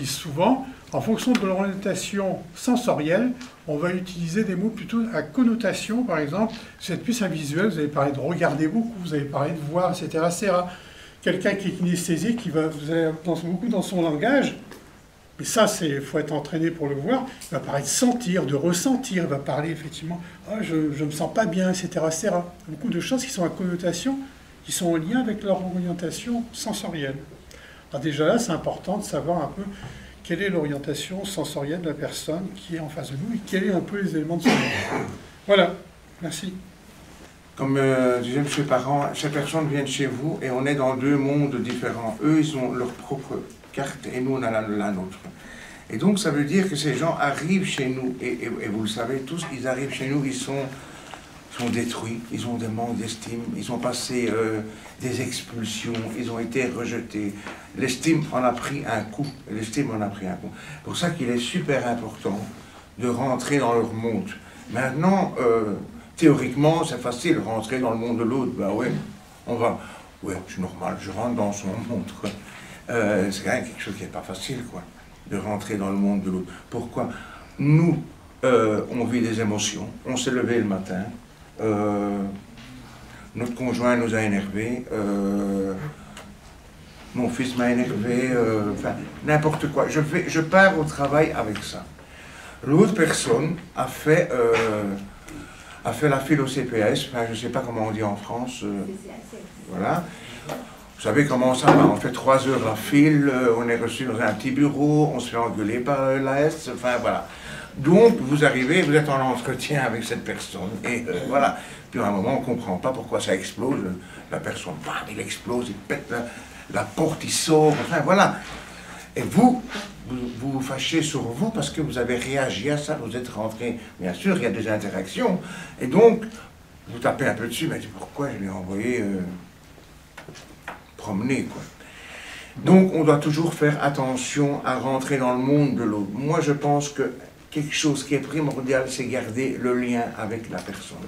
souvent, en fonction de l'orientation sensorielle, on va utiliser des mots plutôt à connotation, par exemple, si vous êtes plus un visuel, vous allez parler de regarder beaucoup, vous allez parler de voir, etc., etc. Quelqu'un qui est kinesthésique, vous allez beaucoup dans son langage, mais ça, il faut être entraîné pour le voir, il va parler de sentir, de ressentir, il va parler effectivement, ah, je ne me sens pas bien, etc., etc. Beaucoup de choses qui sont à connotation, qui sont en lien avec leur orientation sensorielle. Alors déjà là, c'est important de savoir un peu quelle est l'orientation sensorielle de la personne qui est en face de nous et quels sont un peu les éléments de son monde. Voilà, merci. Comme disait M. Parent, ces personnes viennent chez vous et on est dans deux mondes différents. Eux, ils ont leur propre carte et nous, on a la nôtre. Et donc, ça veut dire que ces gens arrivent chez nous, et vous le savez tous, ils arrivent chez nous, ils sont détruits, ils ont des manques d'estime, ils ont passé des expulsions, ils ont été rejetés. L'estime en a pris un coup. C'est pour ça qu'il est super important de rentrer dans leur monde. Maintenant, théoriquement, c'est facile de rentrer dans le monde de l'autre. Ben oui, ouais, c'est normal, je rentre dans son monde. C'est quand même quelque chose qui n'est pas facile, quoi, de rentrer dans le monde de l'autre. Pourquoi? Nous, on vit des émotions, on s'est levé le matin, notre conjoint nous a énervés, mon fils m'a énervé, enfin, n'importe quoi. Je pars au travail avec ça. L'autre personne a fait la file au CPS, enfin, je ne sais pas comment on dit en France, voilà. Vous savez comment ça va, on fait 3 heures la file, on est reçu dans un petit bureau, on se fait engueuler par l'AS, enfin voilà. Donc vous arrivez, vous êtes en entretien avec cette personne, et voilà. Puis à un moment, on ne comprend pas pourquoi ça explose, la personne, bam, il explose, il pète la porte, il sort, enfin voilà. Et vous vous fâchez sur vous parce que vous avez réagi à ça, vous êtes rentré, bien sûr, il y a des interactions, et donc, vous tapez un peu dessus, mais pourquoi je l'ai envoyé promener, quoi. Donc on doit toujours faire attention à rentrer dans le monde de l'autre. Moi je pense que quelque chose qui est primordial, c'est garder le lien avec la personne.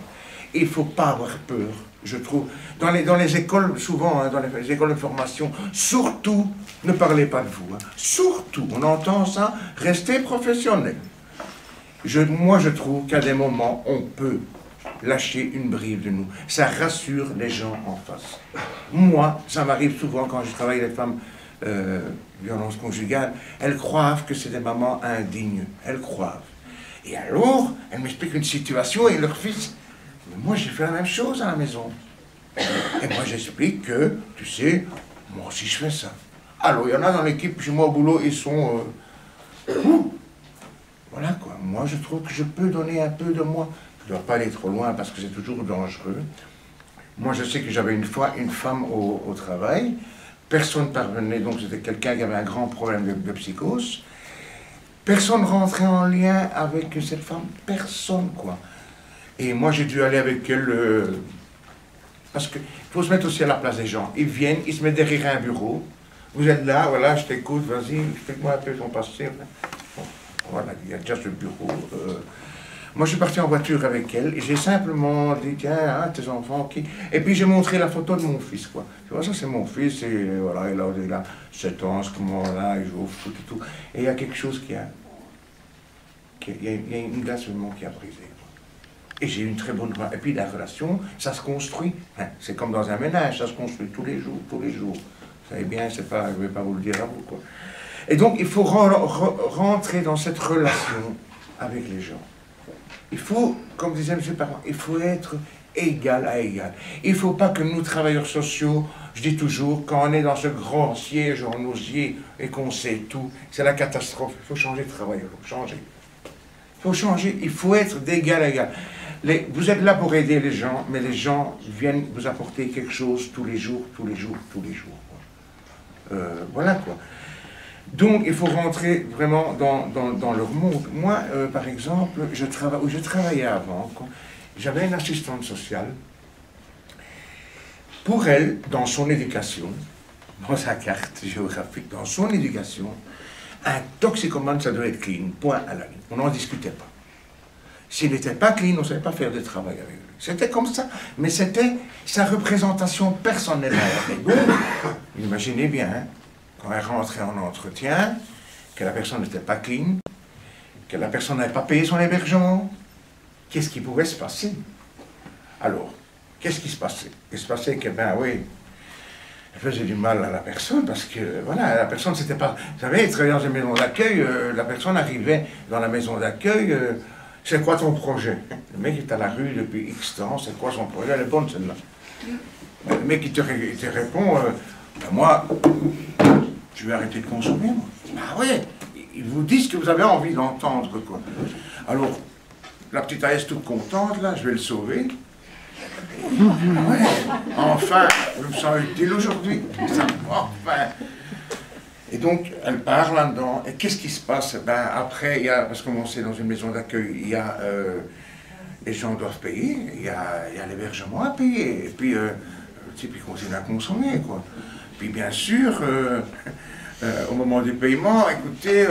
Il ne faut pas avoir peur, je trouve. Dans les écoles, souvent, hein, dans les écoles de formation, surtout, ne parlez pas de vous. Hein. Surtout, on entend ça, restez professionnel. Moi, je trouve qu'à des moments, on peut lâcher une bribe de nous. Ça rassure les gens en face. Moi, ça m'arrive souvent quand je travaille avec les femmes, violence conjugale, elles croient que c'est des mamans indignes. Elles croient. Et alors, elles m'expliquent une situation et leur fils... Mais moi, j'ai fait la même chose à la maison. Et moi, j'explique que, tu sais, moi aussi, je fais ça. Alors, il y en a dans l'équipe, chez moi au boulot, ils sont... Voilà, quoi. Moi, je trouve que je peux donner un peu de moi. Je ne dois pas aller trop loin parce que c'est toujours dangereux. Moi, je sais que j'avais une fois une femme au travail. Personne ne parvenait, donc c'était quelqu'un qui avait un grand problème de psychose. Personne ne rentrait en lien avec cette femme. Personne, quoi. Et moi, j'ai dû aller avec elle, parce qu'il faut se mettre aussi à la place des gens. Ils viennent, ils se mettent derrière un bureau. Vous êtes là, voilà, je t'écoute, vas-y, explique-moi un peu ton passé. Bon, voilà, il y a déjà ce bureau. Moi, je suis parti en voiture avec elle, et j'ai simplement dit, tiens, hein, tes enfants, qui... Et puis j'ai montré la photo de mon fils, quoi. Tu vois, ça c'est mon fils, et voilà, il a 7 ans, ce moment-là, il joue au foot et tout. Et il y a quelque chose il y a une glace vraiment qui a brisé. Et j'ai une très bonne relation. Et puis la relation, ça se construit. Hein, c'est comme dans un ménage, ça se construit tous les jours, tous les jours. Vous savez bien, c'est pas, je ne vais pas vous le dire à vous, quoi. Et donc, il faut rentrer dans cette relation avec les gens. Il faut, comme disait M. Parent, il faut être égal à égal. Il ne faut pas que nous, travailleurs sociaux, je dis toujours, quand on est dans ce grand siège en osier et qu'on sait tout, c'est la catastrophe. Il faut changer de travail, il faut changer. Il faut changer, il faut être d'égal à égal. Vous êtes là pour aider les gens, mais les gens viennent vous apporter quelque chose tous les jours, tous les jours, tous les jours. Voilà quoi. Donc il faut rentrer vraiment dans leur monde. Moi, par exemple, où je travaillais avant, j'avais une assistante sociale. Pour elle, dans son éducation, dans sa carte géographique, dans son éducation, un toxicomane, ça doit être clean, point à la ligne. On n'en discutait pas. S'il n'était pas clean, on ne savait pas faire de travail avec lui. C'était comme ça, mais c'était sa représentation personnelle. Et donc, imaginez bien, hein, quand elle rentrait en entretien, que la personne n'était pas clean, que la personne n'avait pas payé son hébergement, qu'est-ce qui pouvait se passer? Alors, qu'est-ce qui se passait? Il se passait que, ben oui, elle faisait du mal à la personne parce que, voilà, la personne, c'était pas... Vous savez, elle travaillait dans une maison d'accueil, la personne arrivait dans la maison d'accueil, c'est quoi ton projet? Le mec est à la rue depuis X temps, c'est quoi son projet? Elle est bonne celle-là. Le mec, il te répond, ben moi, je vais arrêter de consommer, moi. Ah ouais, ils vous disent que vous avez envie d'entendre, quoi. Alors, la petite Aïs toute contente, là, je vais le sauver. Ouais, enfin, je me sens utile aujourd'hui. Enfin. Et donc, elle part là-dedans. Et qu'est-ce qui se passe? Ben, après, il y a, parce que on sait, dans une maison d'accueil, il y a, les gens doivent payer, il y a l'hébergement à payer, et puis, tu sais, puis continue à consommer, quoi. Puis, bien sûr, au moment du paiement, écoutez,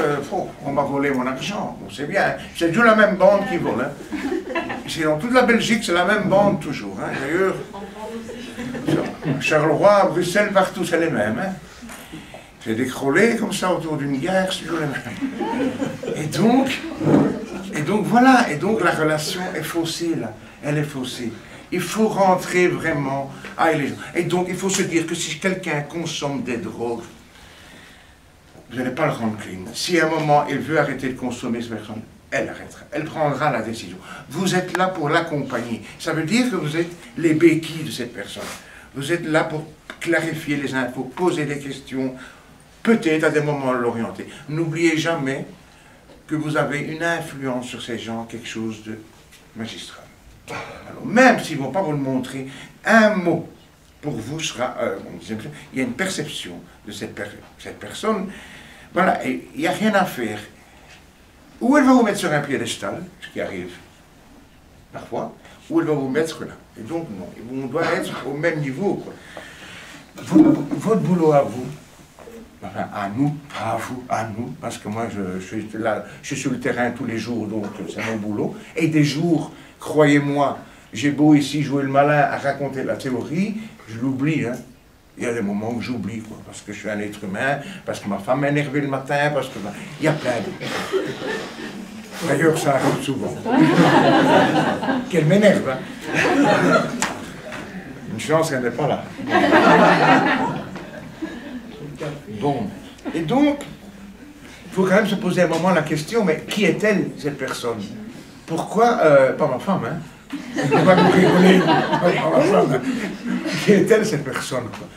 on m'a volé mon argent, bon, c'est bien, c'est toujours la même bande qui vole, hein. C'est dans toute la Belgique, c'est la même bande toujours, hein. D'ailleurs, Charleroi, Bruxelles, partout, c'est les mêmes, hein. C'est décrollé comme ça autour d'une gare, c'est toujours les mêmes. Et donc voilà, et donc la relation est faussée là, elle est faussée. Il faut rentrer vraiment avec les gens. Et donc il faut se dire que si quelqu'un consomme des drogues, vous n'allez pas le rendre clean. Si à un moment il veut arrêter de consommer cette personne, elle arrêtera, elle prendra la décision. Vous êtes là pour l'accompagner. Ça veut dire que vous êtes les béquilles de cette personne. Vous êtes là pour clarifier les infos, poser des questions, peut-être à des moments l'orienter. N'oubliez jamais que vous avez une influence sur ces gens, quelque chose de magistral. Alors, même s'ils ne vont pas vous le montrer, un mot pour vous sera... il y a une perception de cette personne. Voilà, et il n'y a rien à faire. Ou elle va vous mettre sur un piédestal, ce qui arrive parfois, ou elle va vous mettre là. Et donc, non, on doit être au même niveau, quoi. Votre boulot à vous, Enfin, à nous, pas à vous, à nous, parce que moi, je suis là, je suis sur le terrain tous les jours, donc c'est mon boulot. Et des jours, croyez-moi, j'ai beau ici jouer le malin à raconter la théorie, je l'oublie, hein. Il y a des moments où j'oublie, quoi, parce que je suis un être humain, parce que ma femme m'a énervé le matin, parce que... il y a plein de... D'ailleurs, ça arrive souvent. Qu'elle m'énerve, hein. Une chance qu'elle n'est pas là. Bon. Et donc, il faut quand même se poser un moment la question, mais qui est-elle, cette personne? Pourquoi... pas ma femme, hein. Pourquoi vous rigolez? Pas ma femme, hein. Qui est-elle, cette personne, quoi?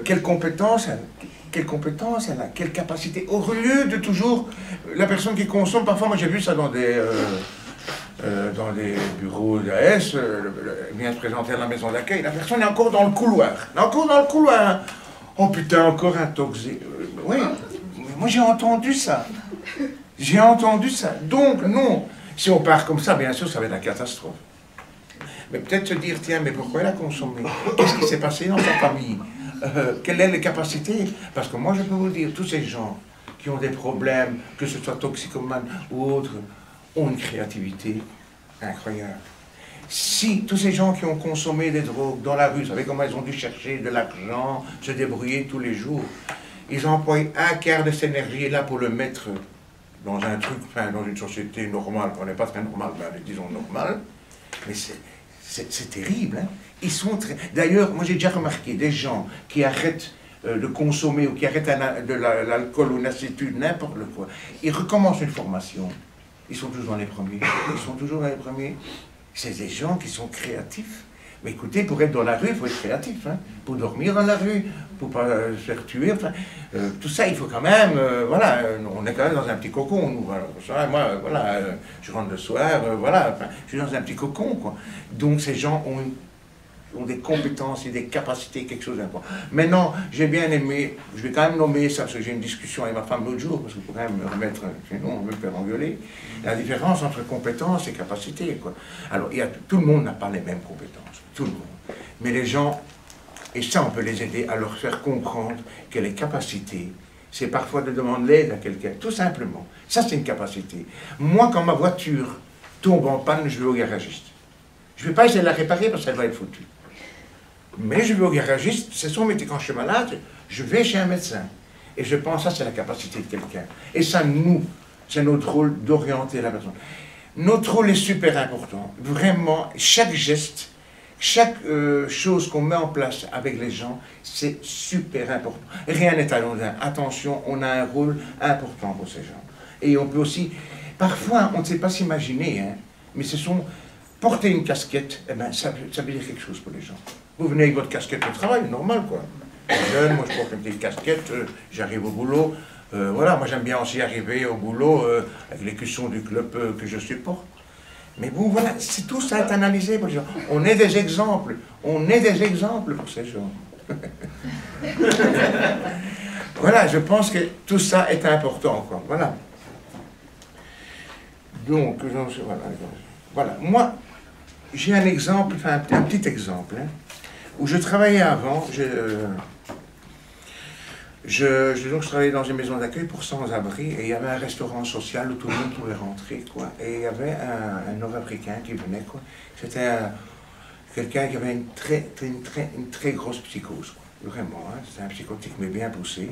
Quelle compétence elle a, quelle capacité, au lieu de toujours la personne qui consomme. Parfois, moi j'ai vu ça dans des bureaux d'AS, vient se présenter à la maison d'accueil, la personne est encore dans le couloir, hein. Oh putain, encore un toxé. Oui, moi j'ai entendu ça, donc non, si on part comme ça, bien sûr ça va être la catastrophe. Mais peut-être se dire, tiens, mais pourquoi elle a consommé? Qu'est-ce qui s'est passé dans sa famille? Quelles sont les capacités? Parce que moi, je peux vous dire, tous ces gens qui ont des problèmes, que ce soit toxicomanes ou autres, ont une créativité incroyable. Si tous ces gens qui ont consommé des drogues dans la rue, vous savez comment ils ont dû chercher de l'argent, se débrouiller tous les jours, ils emploient un quart de cette énergie-là pour le mettre dans un truc, enfin, dans une société normale, on n'est pas très normal, mais disons normale, mais c'est terrible, hein. Ils sont très... D'ailleurs, moi j'ai déjà remarqué des gens qui arrêtent de consommer ou qui arrêtent de l'alcool ou une lassitude, n'importe quoi. Ils recommencent une formation. Ils sont toujours dans les premiers. C'est des gens qui sont créatifs. Mais écoutez, pour être dans la rue, il faut être créatif. Hein. Pour dormir dans la rue, pour ne pas se faire tuer. Enfin, tout ça, il faut quand même... voilà, on est quand même dans un petit cocon. Nous, voilà. Moi, voilà, je rentre le soir, voilà, enfin, je suis dans un petit cocon, quoi. Donc ces gens ont des compétences et des capacités, quelque chose d'important. Maintenant, j'ai bien aimé, je vais quand même nommer ça, parce que j'ai une discussion avec ma femme l'autre jour, parce que pour quand même me remettre, sinon on veut me faire engueuler, la différence entre compétences et capacités, quoi. Alors, tout le monde n'a pas les mêmes compétences, tout le monde. Mais les gens, et ça on peut les aider à leur faire comprendre que les capacités, c'est parfois de demander l'aide à quelqu'un, tout simplement. Ça c'est une capacité. Moi, quand ma voiture tombe en panne, je vais au garagiste. Je ne vais pas essayer de la réparer parce qu'elle va être foutue. Mais je vais au garagiste, c'est son métier. Quand je suis malade, je vais chez un médecin. Et je pense que ça, c'est la capacité de quelqu'un. Et ça, c'est notre rôle d'orienter la personne. Notre rôle est super important. Vraiment, chaque geste, chaque chose qu'on met en place avec les gens, c'est super important. Rien n'est anodin. Attention, on a un rôle important pour ces gens. Et on peut aussi... Parfois, on ne sait pas s'imaginer, hein, mais ce sont... Porter une casquette, eh ben, ça veut dire quelque chose pour les gens. Vous venez avec votre casquette au travail, normal quoi. Jeune, moi je porte une petite casquette, j'arrive au boulot. Voilà, moi j'aime bien aussi arriver au boulot avec les cuissons du club que je supporte. Mais bon, voilà, c'est tout ça est analysé pour les gens. On est des exemples pour ces gens. Voilà, je pense que tout ça est important, quoi. Voilà. Donc, voilà. Moi, j'ai un exemple, enfin un petit exemple, hein, où je travaillais avant, donc je travaillais dans une maison d'accueil pour sans-abri, et il y avait un restaurant social où tout le monde pouvait rentrer, quoi. Et il y avait un Nord-Africain qui venait, quoi. C'était quelqu'un qui avait une très grosse psychose, quoi. Vraiment, hein. C'était un psychotique, mais bien poussé.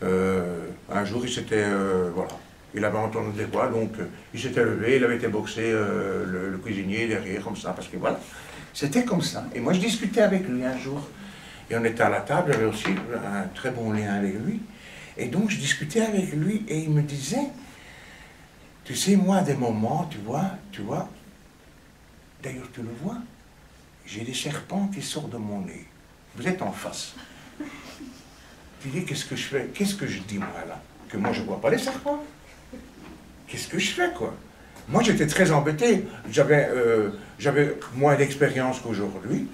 Un jour, il s'était, voilà. Il avait entendu des voix, donc il s'était levé, il avait été boxé le cuisinier derrière, comme ça, parce que voilà, c'était comme ça. Et moi, je discutais avec lui un jour, et on était à la table, j'avais aussi un très bon lien avec lui, et donc je discutais avec lui, et il me disait, tu sais, moi, à des moments, tu vois, d'ailleurs, tu le vois, j'ai des serpents qui sortent de mon nez. Vous êtes en face. Tu dis, qu'est-ce que je fais? Qu'est-ce que je dis, moi, là? Que moi, je ne vois pas les serpents. Qu'est-ce que je fais, quoi? Moi, j'étais très embêté. J'avais moins d'expérience qu'aujourd'hui.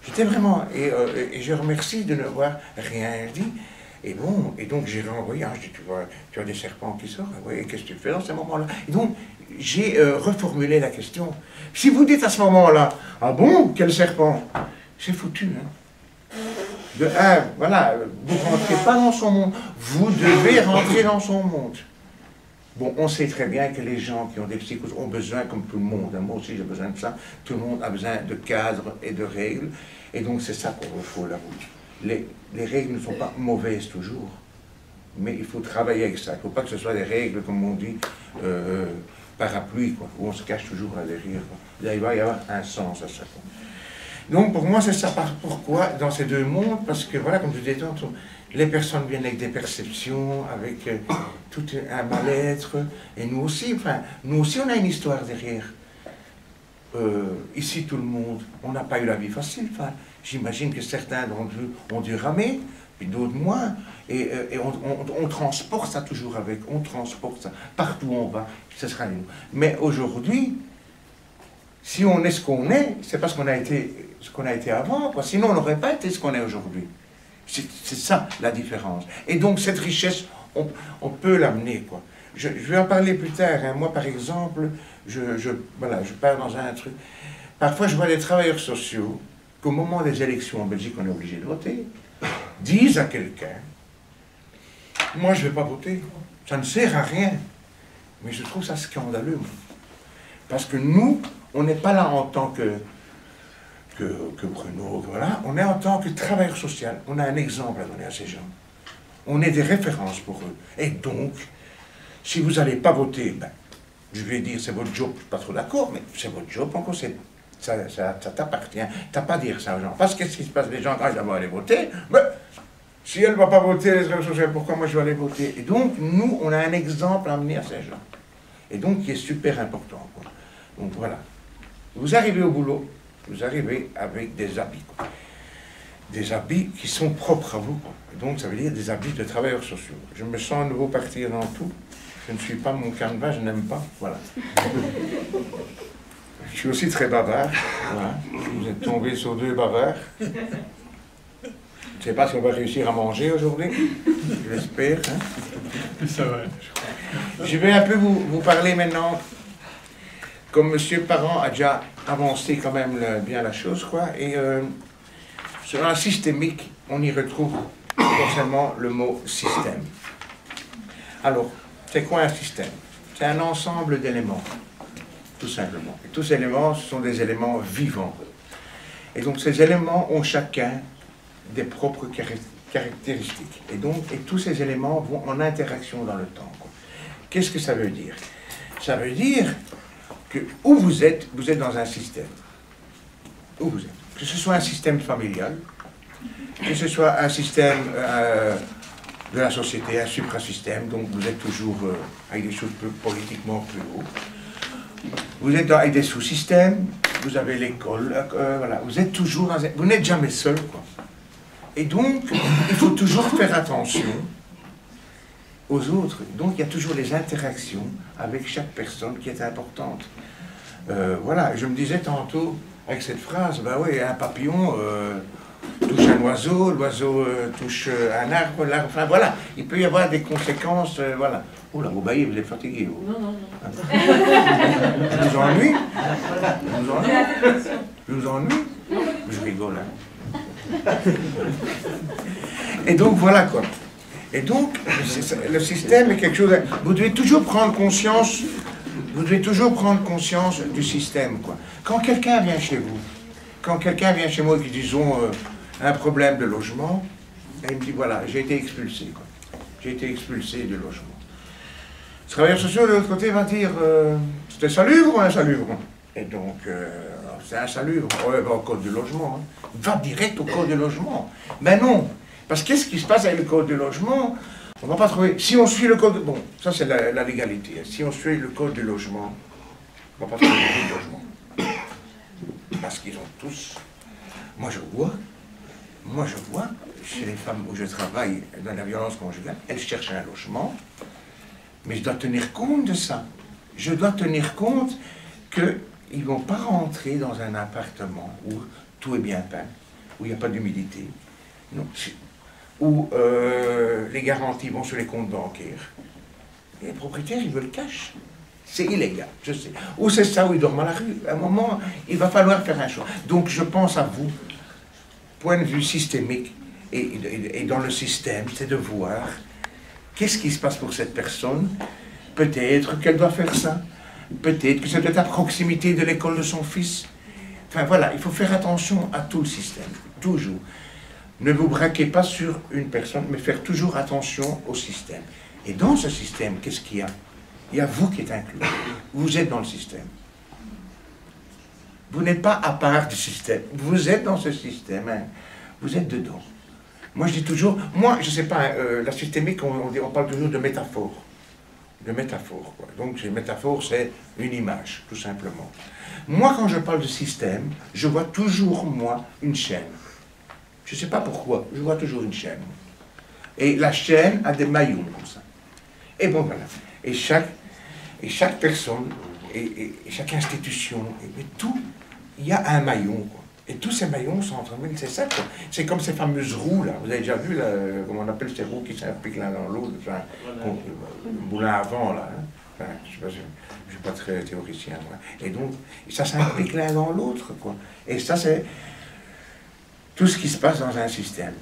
J'étais vraiment... Et je remercie de ne voir rien dit. Et bon, et donc j'ai renvoyé. Hein, je dis, tu as des serpents qui sortent. Oui, et qu'est-ce que tu fais dans ces moments-là? Et donc, j'ai reformulé la question. Si vous dites à ce moment-là, ah bon, quel serpent? C'est foutu, hein? Voilà, vous ne rentrez pas dans son monde, vous devez rentrer dans son monde. Bon, on sait très bien que les gens qui ont des psychoses ont besoin, comme tout le monde, moi aussi j'ai besoin de ça, tout le monde a besoin de cadres et de règles, et donc c'est ça qu'on faut là. Les règles ne sont pas mauvaises toujours, mais il faut travailler avec ça. Il ne faut pas que ce soit des règles, comme on dit, parapluie, quoi, où on se cache toujours à derrière. Là, il va y avoir un sens à ça, quoi. Donc pour moi c'est ça. Pourquoi dans ces deux mondes? Parce que voilà, comme je disais tantôt, les personnes viennent avec des perceptions, avec tout un mal-être, et nous aussi on a une histoire derrière. Ici tout le monde, on n'a pas eu la vie facile. Enfin, j'imagine que certains d'entre eux ont dû ramer, puis d'autres moins, et on transporte ça toujours avec, on transporte ça partout où on va, ce sera nous. Mais aujourd'hui, si on est ce qu'on est, c'est parce qu'on a été ce qu'on a été avant, quoi. Sinon on n'aurait pas été ce qu'on est aujourd'hui. C'est ça la différence. Et donc cette richesse, on peut l'amener, quoi. Je vais en parler plus tard, hein. Moi par exemple, voilà, je pars dans un truc. Parfois je vois des travailleurs sociaux qu'au moment des élections en Belgique, on est obligé de voter, disent à quelqu'un, moi je ne vais pas voter, ça ne sert à rien. Mais je trouve ça scandaleux. Parce que nous, on n'est pas là en tant que Bruno, voilà, on est en tant que travailleur social, on a un exemple à donner à ces gens. On est des références pour eux. Et donc, si vous n'allez pas voter, ben, je vais dire c'est votre job, je ne suis pas trop d'accord, mais c'est votre job, encore ça t'appartient. Tu n'as pas à dire ça aux gens. Parce que qu'est-ce qui se passe, les gens, quand ils vont aller voter, ben, si elle ne va pas voter, les travailleurs sociaux, pourquoi moi je vais aller voter? Et donc, nous, on a un exemple à amener à ces gens. Et donc, qui est super important, quoi. Donc voilà. Vous arrivez au boulot, vous arrivez avec des habits, quoi. Des habits qui sont propres à vous, quoi. Donc ça veut dire des habits de travailleurs sociaux. Je me sens à nouveau partir dans tout. Je ne suis pas mon canevas, je n'aime pas. Voilà. Je suis aussi très bavard. Voilà. Vous êtes tombé sur deux bavards. Je ne sais pas si on va réussir à manger aujourd'hui. Je l'espère. Hein. Ça va. Je vais un peu vous parler maintenant. Comme M. Parent a déjà avancé quand même bien la chose, quoi. Et sur la systémique, on y retrouve forcément le mot système. Alors, c'est quoi un système? C'est un ensemble d'éléments, tout simplement. Et tous ces éléments, ce sont des éléments vivants. Et donc, ces éléments ont chacun des propres caractéristiques. Et donc, tous ces éléments vont en interaction dans le temps, quoi. Qu'est-ce que ça veut dire? Ça veut dire que où vous êtes dans un système. Où vous êtes. Que ce soit un système familial, que ce soit un système de la société, un suprasystème, donc vous êtes toujours avec des choses politiquement plus haut. Vous êtes avec des sous-systèmes, vous avez l'école, voilà. Vous êtes toujours dans vous n'êtes jamais seul, quoi. Et donc, il faut toujours faire attention aux autres. Donc, il y a toujours les interactions avec chaque personne qui est importante. Voilà, je me disais tantôt, avec cette phrase, ben oui, un papillon touche un oiseau, l'oiseau touche un arbre, l'arbre, enfin voilà, il peut y avoir des conséquences, voilà. Oh là, vous baillez, vous êtes fatigué. Vous. Non, non, non. Je vous ennuie? Je vous ennuie? Je vous ennuie? Je rigole, hein. Et donc, voilà quoi. Et donc, le système est quelque chose... Vous devez toujours prendre conscience... Vous devez toujours prendre conscience du système, quoi. Quand quelqu'un vient chez vous, quand quelqu'un vient chez moi qui, disons, a un problème de logement, et il me dit, voilà, j'ai été expulsé, quoi. J'ai été expulsé du logement. Le travailleur social, de l'autre côté, va dire, c'était salubre ou insalubre? Et donc, c'est insalubre. Ouais, va au code du logement. Hein. Va direct au code du logement. Ben non. Parce que qu'est-ce qui se passe avec le code du logement? On ne va pas trouver... Si on suit le code... Bon, ça c'est la légalité. Si on suit le code du logement, on ne va pas trouver le code du logement. Parce qu'ils ont tous... Moi je vois, chez les femmes où je travaille dans la violence conjugale, elles cherchent un logement, mais je dois tenir compte de ça. Je dois tenir compte qu'ils ne vont pas rentrer dans un appartement où tout est bien peint, où il n'y a pas d'humidité. Non, où les garanties vont sur les comptes bancaires. Et les propriétaires, ils veulent le cash. C'est illégal, je sais. Ou c'est ça, où ils dorment à la rue. À un moment, il va falloir faire un choix. Donc, je pense à vous, point de vue systémique, Et dans le système, c'est de voir qu'est-ce qui se passe pour cette personne. Peut-être qu'elle doit faire ça. Peut-être que ça doit être à proximité de l'école de son fils. Enfin voilà, il faut faire attention à tout le système, toujours. Ne vous braquez pas sur une personne, mais faire toujours attention au système. Et dans ce système, qu'est-ce qu'il y a? Il y a vous qui êtes inclus. Vous êtes dans le système. Vous n'êtes pas à part du système. Vous êtes dans ce système. Hein. Vous êtes dedans. Moi, je dis toujours, moi, je ne sais pas, la systémique, on parle toujours de métaphore. De métaphore, quoi. Donc, une métaphore, c'est une image, tout simplement. Moi, quand je parle de système, je vois toujours, moi, une chaîne. Je ne sais pas pourquoi, je vois toujours une chaîne. Et la chaîne a des maillons, comme ça. Et bon, voilà. Et chaque personne, et chaque institution, et tout, il y a un maillon, quoi. Et tous ces maillons sont entremêlés, c'est ça, quoi. C'est comme ces fameuses roues, là. Vous avez déjà vu, là, comment on appelle ces roues qui s'impliquent l'un dans l'autre, enfin, moulin à vent, là. Hein. Enfin, je ne suis pas très théoricien, moi. Et donc, ça s'implique l'un dans l'autre, quoi. Et ça, c'est tout ce qui se passe dans un système.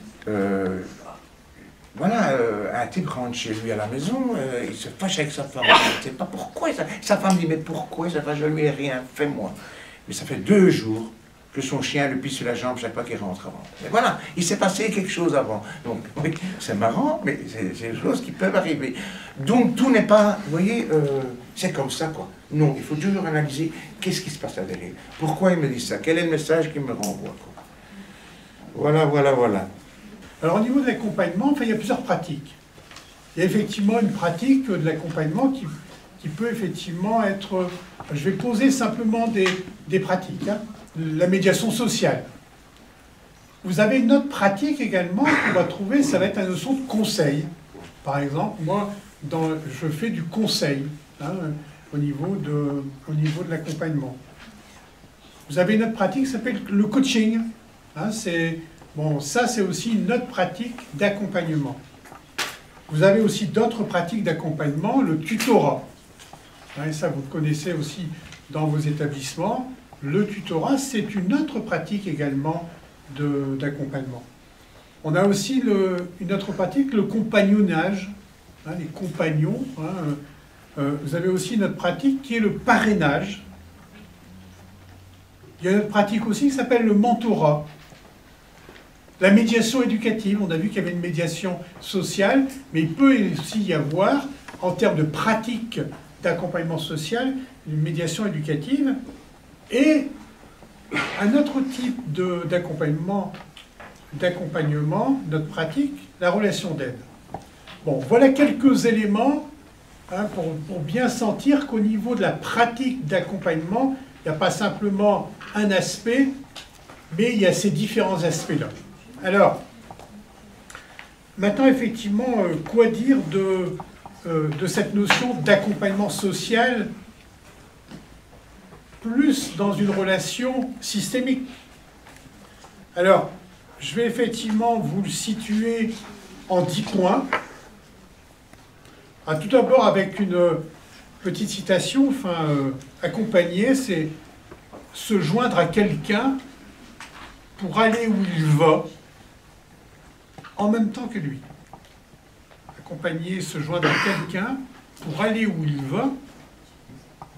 Voilà, un type rentre chez lui à la maison, il se fâche avec sa femme. Il ne sait pas pourquoi. Sa femme dit, mais pourquoi ça fâche? Je lui ai rien fait, moi. Mais ça fait 2 jours que son chien lui pisse sur la jambe chaque fois qu'il rentre avant. Mais voilà, il s'est passé quelque chose avant. Donc, oui, c'est marrant, mais c'est des choses qui peuvent arriver. Donc, tout n'est pas, vous voyez, c'est comme ça, quoi. Non, il faut toujours analyser qu'est-ce qui se passe là derrière. Pourquoi il me dit ça? Quel est le message qu'il me renvoie, quoi. Voilà, voilà, voilà. Alors, au niveau de l'accompagnement, enfin, il y a plusieurs pratiques. Il y a effectivement une pratique de l'accompagnement qui peut effectivement être... Je vais poser simplement des pratiques. Hein. La médiation sociale. Vous avez une autre pratique également qu'on va trouver, ça va être la notion de conseil. Par exemple, moi, je fais du conseil hein, au niveau de l'accompagnement. Vous avez une autre pratique qui s'appelle le coaching. Hein, bon, ça, c'est aussi une autre pratique d'accompagnement. Vous avez aussi d'autres pratiques d'accompagnement, le tutorat. Hein, et ça, vous le connaissez aussi dans vos établissements. Le tutorat, c'est une autre pratique également d'accompagnement. On a aussi une autre pratique, le compagnonnage, hein, les compagnons. Hein, vous avez aussi une autre pratique qui est le parrainage. Il y a une autre pratique aussi qui s'appelle le mentorat. La médiation éducative, on a vu qu'il y avait une médiation sociale, mais il peut aussi y avoir, en termes de pratique d'accompagnement social, une médiation éducative. Et un autre type d'accompagnement, notre pratique, la relation d'aide. Bon, voilà quelques éléments hein, pour bien sentir qu'au niveau de la pratique d'accompagnement, il n'y a pas simplement un aspect, mais il y a ces différents aspects-là. Alors, maintenant, effectivement, quoi dire de cette notion d'accompagnement social plus dans une relation systémique. Alors, je vais effectivement vous le situer en 10 points. Tout d'abord avec une petite citation, enfin, accompagner, c'est se joindre à quelqu'un pour aller où il va, en même temps que lui. Accompagner, se joindre à quelqu'un pour aller où il va,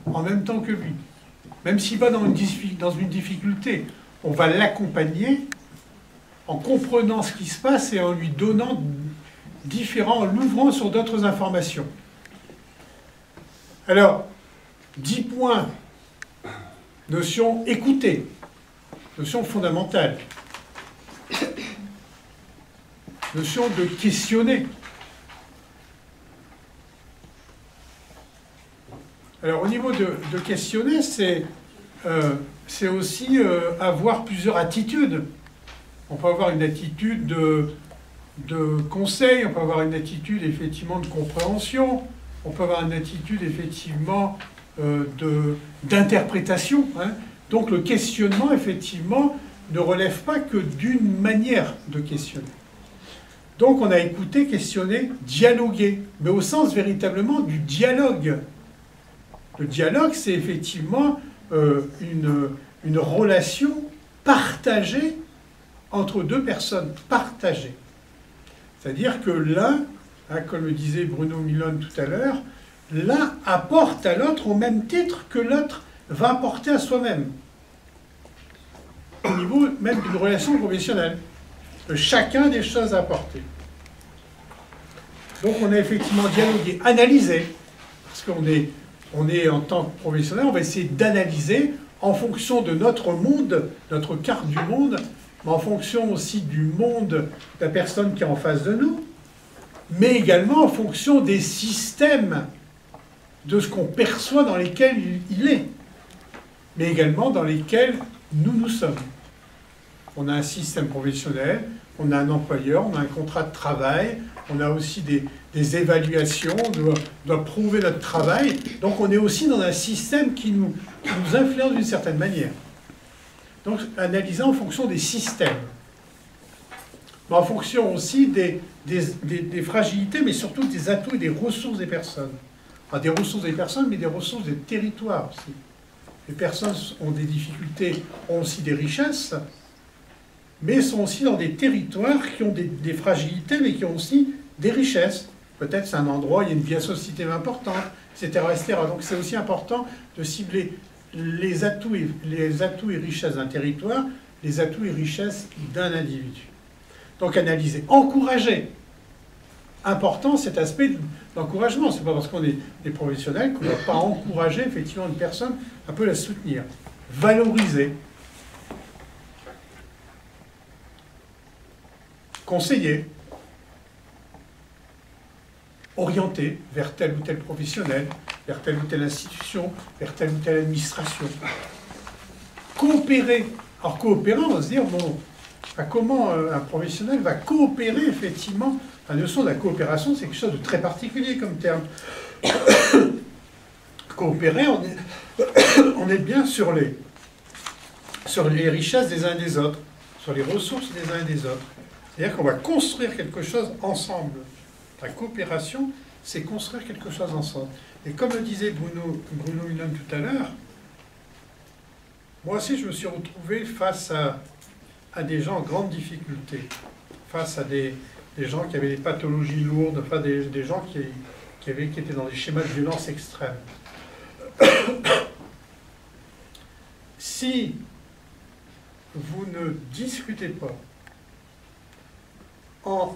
en même temps que lui. Même s'il va dans une difficulté, on va l'accompagner en comprenant ce qui se passe et en lui donnant en l'ouvrant sur d'autres informations. Alors, 10 points. Notion écouter, notion fondamentale. Notion de questionner. Alors, au niveau de questionner, c'est aussi avoir plusieurs attitudes. On peut avoir une attitude de conseil, on peut avoir une attitude effectivement de compréhension, on peut avoir une attitude effectivement d'interprétation. Hein. Donc le questionnement, effectivement, ne relève pas que d'une manière de questionner. Donc on a écouté, questionné, dialoguer, mais au sens véritablement du dialogue. Le dialogue, c'est effectivement une relation partagée entre deux personnes, partagée. C'est-à-dire que l'un, hein, comme le disait Bruno Milon tout à l'heure, l'un apporte à l'autre au même titre que l'autre va apporter à soi-même. Au niveau même d'une relation professionnelle. Chacun a des choses à apporter. Donc on a effectivement dialogué, analysé, parce qu'on est en tant que professionnel, on va essayer d'analyser en fonction de notre monde, notre carte du monde, mais en fonction aussi du monde de la personne qui est en face de nous, mais également en fonction des systèmes de ce qu'on perçoit dans lesquels il est, mais également dans lesquels nous sommes. On a un système professionnel, on a un employeur, on a un contrat de travail, on a aussi des évaluations, on doit prouver notre travail. Donc on est aussi dans un système qui nous influence d'une certaine manière. Donc analyser en fonction des systèmes. Mais en fonction aussi des fragilités, mais surtout des atouts et des ressources des personnes. Enfin, des ressources des personnes, mais des ressources des territoires aussi. Les personnes ont des difficultés, ont aussi des richesses, mais sont aussi dans des territoires qui ont des fragilités, mais qui ont aussi des richesses. Peut-être c'est un endroit où il y a une vie associative importante, etc., etc. Donc c'est aussi important de cibler les atouts et richesses d'un territoire, les atouts et richesses d'un individu. Donc analyser, encourager. Important cet aspect d'encouragement. C'est pas parce qu'on est des professionnels qu'on ne va pas encourager effectivement une personne, un peu la soutenir. Valoriser. Conseiller, orienter vers tel ou tel professionnel, vers telle ou telle institution, vers telle ou telle administration. Coopérer. Alors coopérer, on va se dire, bon, comment un professionnel va coopérer effectivement. La notion de la coopération, c'est quelque chose de très particulier comme terme. Coopérer, on est bien sur les richesses des uns et des autres, sur les ressources des uns et des autres. C'est-à-dire qu'on va construire quelque chose ensemble. La coopération, c'est construire quelque chose ensemble. Et comme le disait Bruno Milon tout à l'heure, moi aussi je me suis retrouvé face à des gens en grande difficulté, face à des gens qui avaient des pathologies lourdes, enfin des gens qui étaient dans des schémas de violence extrême. Si vous ne discutez pas en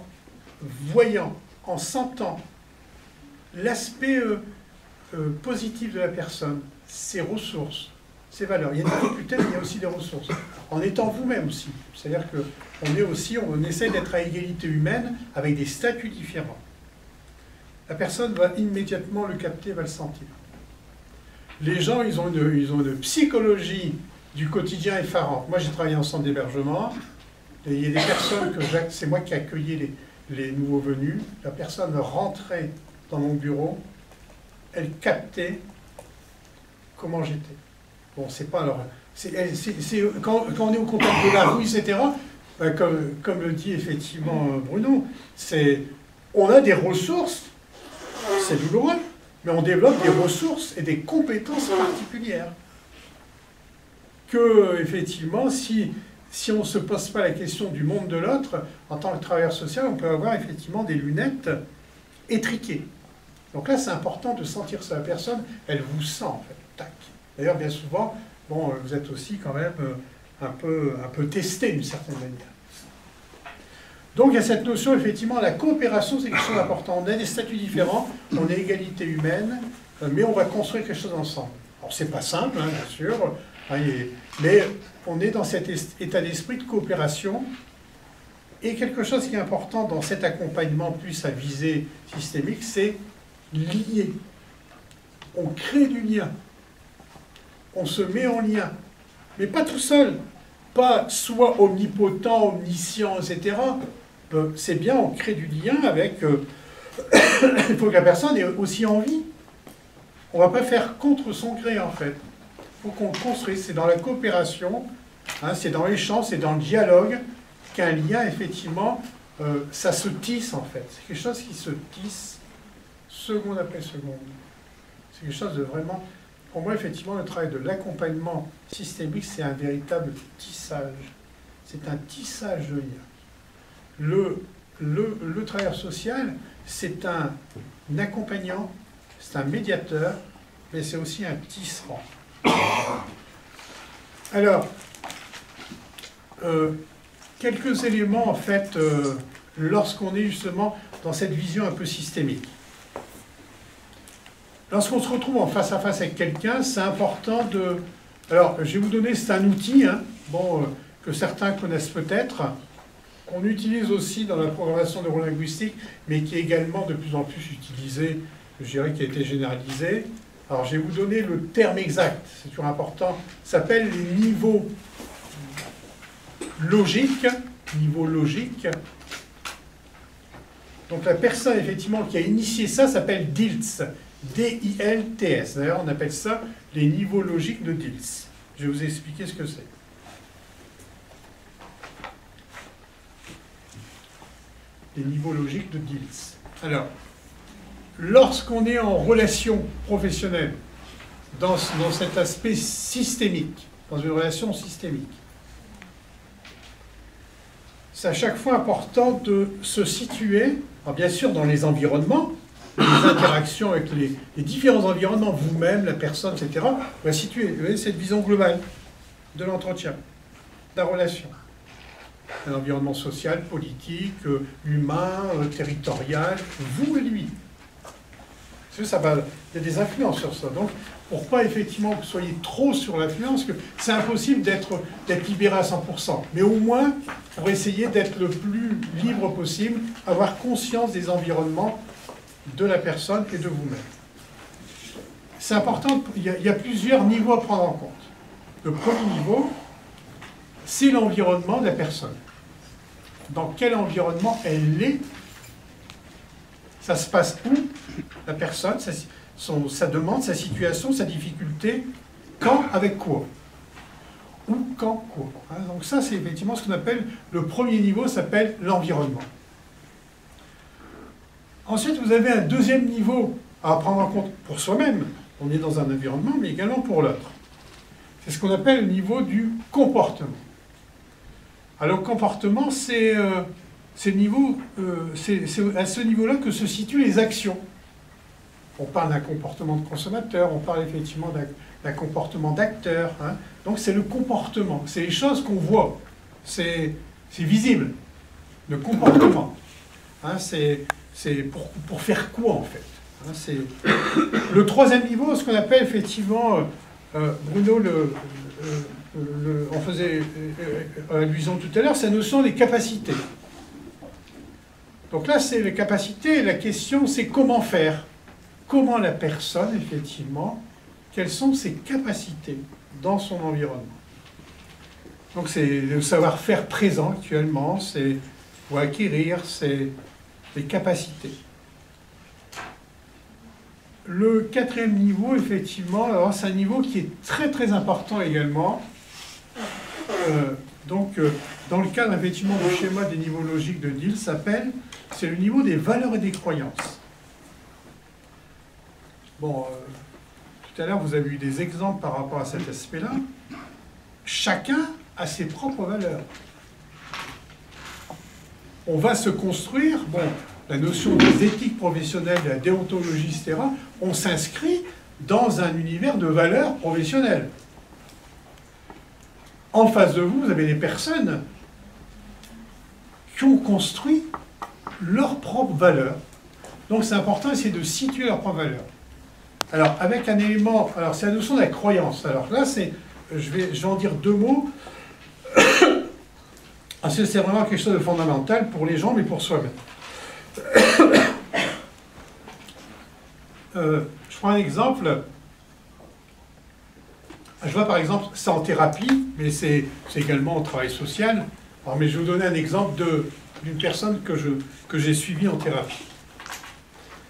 voyant, en sentant l'aspect positif de la personne, ses ressources, ses valeurs. Il y a des difficultés, mais il y a aussi des ressources. En étant vous-même aussi. C'est-à-dire qu'on essaie d'être à égalité humaine avec des statuts différents. La personne va immédiatement le capter, va le sentir. Les gens, ils ont une psychologie du quotidien effarante. Moi, j'ai travaillé en centre d'hébergement. Et il y a des personnes c'est moi qui accueillais les nouveaux venus. La personne rentrait dans mon bureau, elle captait comment j'étais. Bon, c'est pas alors. Quand on est au contact de la rue, etc., ben, comme le dit effectivement Bruno, on a des ressources, c'est douloureux, mais on développe des ressources et des compétences particulières. Que, effectivement, si on ne se pose pas la question du monde de l'autre, en tant que travailleur social, on peut avoir effectivement des lunettes étriquées. Donc là, c'est important de sentir ça. La personne, elle vous sent, en fait. Tac. D'ailleurs, bien souvent, bon, vous êtes aussi quand même un peu testé d'une certaine manière. Donc il y a cette notion, effectivement, la coopération, c'est quelque chose d'important. On a des statuts différents, on est égalité humaine, mais on va construire quelque chose ensemble. Alors c'est pas simple, hein, bien sûr, mais on est dans cet état d'esprit de coopération. Et quelque chose qui est important dans cet accompagnement plus à visée systémique, c'est lier. On crée du lien. On se met en lien. Mais pas tout seul. Pas soit omnipotent, omniscient, etc. C'est bien, on crée du lien avec... il faut que la personne ait aussi envie. On ne va pas faire contre son gré, en fait. Il faut qu'on construise. C'est dans la coopération, hein, c'est dans l'échange, c'est dans le dialogue qu'un lien, effectivement, ça se tisse, en fait. C'est quelque chose qui se tisse seconde après seconde. C'est quelque chose de vraiment... Pour moi, effectivement, le travail de l'accompagnement systémique, c'est un véritable tissage. C'est un tissage de lien. le travailleur social, c'est un accompagnant, c'est un médiateur, mais c'est aussi un tisserand. Alors, quelques éléments, en fait, lorsqu'on est justement dans cette vision un peu systémique. Lorsqu'on se retrouve en face à face avec quelqu'un, c'est important de... Alors, je vais vous donner, c'est un outil, hein, bon, que certains connaissent peut-être, qu'on utilise aussi dans la programmation neurolinguistique, mais qui est également de plus en plus utilisé, je dirais, qui a été généralisé. Alors, je vais vous donner le terme exact, c'est toujours important, ça s'appelle les niveaux logiques, niveau logique. Donc, la personne, effectivement, qui a initié ça s'appelle Dilts, D-I-L-T-S. D'ailleurs, on appelle ça les niveaux logiques de Dilts. Je vais vous expliquer ce que c'est. Les niveaux logiques de Dilts. Alors, lorsqu'on est en relation professionnelle, dans cet aspect systémique, dans une relation systémique, c'est à chaque fois important de se situer, alors bien sûr dans les environnements, les interactions avec les différents environnements, vous-même, la personne, etc. On va situer, vous voyez, cette vision globale de l'entretien, de la relation. Un environnement social, politique, humain, territorial, vous et lui. Parce que ça va, il y a des influences sur ça. Donc, pour pas effectivement que vous soyez trop sur l'influence, que c'est impossible d'être libéré à 100%. Mais au moins, pour essayer d'être le plus libre possible, avoir conscience des environnements de la personne et de vous-même. C'est important, il y a plusieurs niveaux à prendre en compte. Le premier niveau, c'est l'environnement de la personne. Dans quel environnement elle est? Ça se passe où? La personne, sa demande, sa situation, sa difficulté, quand, avec quoi? Où, quand, quoi. Hein, donc ça, c'est effectivement ce qu'on appelle, le premier niveau s'appelle l'environnement. Ensuite, vous avez un deuxième niveau à prendre en compte pour soi-même. On est dans un environnement, mais également pour l'autre. C'est ce qu'on appelle le niveau du comportement. Alors, le comportement, c'est à ce niveau-là que se situent les actions. On parle d'un comportement de consommateur, on parle effectivement d'un comportement d'acteur. Hein. Donc, c'est le comportement. C'est les choses qu'on voit. C'est visible. Le comportement. Hein, c'est pour faire quoi, en fait? Hein, c'est le troisième niveau, ce qu'on appelle effectivement, Bruno on faisait allusion tout à l'heure, c'est la notion des capacités. Donc là, c'est les capacités, et la question, c'est comment faire? Comment la personne, effectivement, quelles sont ses capacités dans son environnement? Donc c'est le savoir-faire présent actuellement, c'est ou acquérir, c'est les capacités. Le quatrième niveau, effectivement, alors c'est un niveau qui est très très important également. Dans le cadre effectivement du schéma des niveaux logiques de Dilts, c'est le niveau des valeurs et des croyances. Bon, tout à l'heure vous avez eu des exemples par rapport à cet aspect-là. Chacun a ses propres valeurs. On va se construire, bon, la notion des éthiques professionnelles, de la déontologie, etc., on s'inscrit dans un univers de valeurs professionnelles. En face de vous, vous avez des personnes qui ont construit leurs propres valeurs. Donc c'est important d'essayer de situer leurs propres valeurs. Alors, avec un élément, alors c'est la notion de la croyance. Alors là, je vais en dire deux mots. Parce que c'est vraiment quelque chose de fondamental pour les gens, mais pour soi-même. Je prends un exemple. Je vois par exemple, c'est en thérapie, mais c'est également au travail social. Alors, mais je vais vous donner un exemple d'une personne que j'ai suivie en thérapie.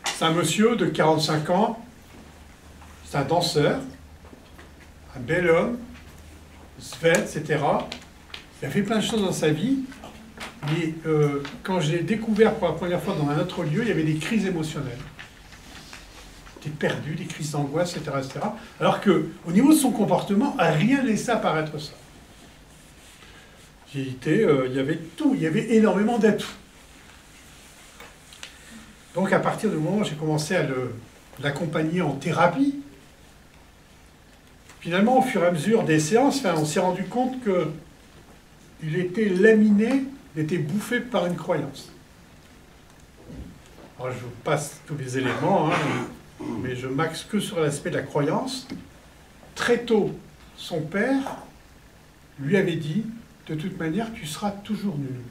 C'est un monsieur de 45 ans, c'est un danseur, un bel homme, svelte, etc. Il a fait plein de choses dans sa vie, mais quand je l'ai découvert pour la première fois dans un autre lieu, il y avait des crises émotionnelles. Il était perdu, des crises d'angoisse, etc., etc. Alors qu'au niveau de son comportement, rien ne laissait apparaître ça. Il y avait tout, il y avait énormément d'atouts. Donc à partir du moment où j'ai commencé à l'accompagner en thérapie, finalement, au fur et à mesure des séances, on s'est rendu compte qu'il était laminé, il était bouffé par une croyance. Alors je vous passe tous les éléments, hein, mais je m'axe que sur l'aspect de la croyance. Très tôt, son père lui avait dit, de toute manière, tu seras toujours nul.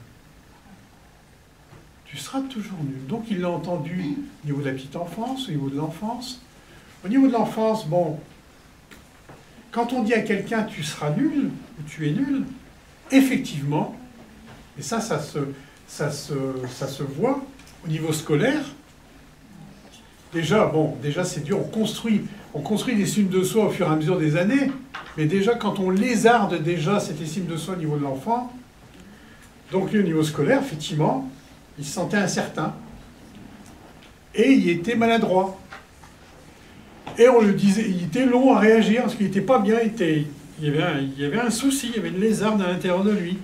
Tu seras toujours nul. Donc il l'a entendu au niveau de la petite enfance, au niveau de l'enfance. Au niveau de l'enfance, bon, quand on dit à quelqu'un tu seras nul, ou tu es nul, effectivement, et ça se voit au niveau scolaire. Déjà c'est dur, on construit des estime de soi au fur et à mesure des années, mais déjà quand on lézarde déjà cette estime de soi au niveau de l'enfant, donc lui au niveau scolaire, effectivement, il se sentait incertain, et il était maladroit. Et on lui disait, il était long à réagir, parce qu'il n'était pas bien, il y avait un souci, il y avait une lézarde à l'intérieur de lui.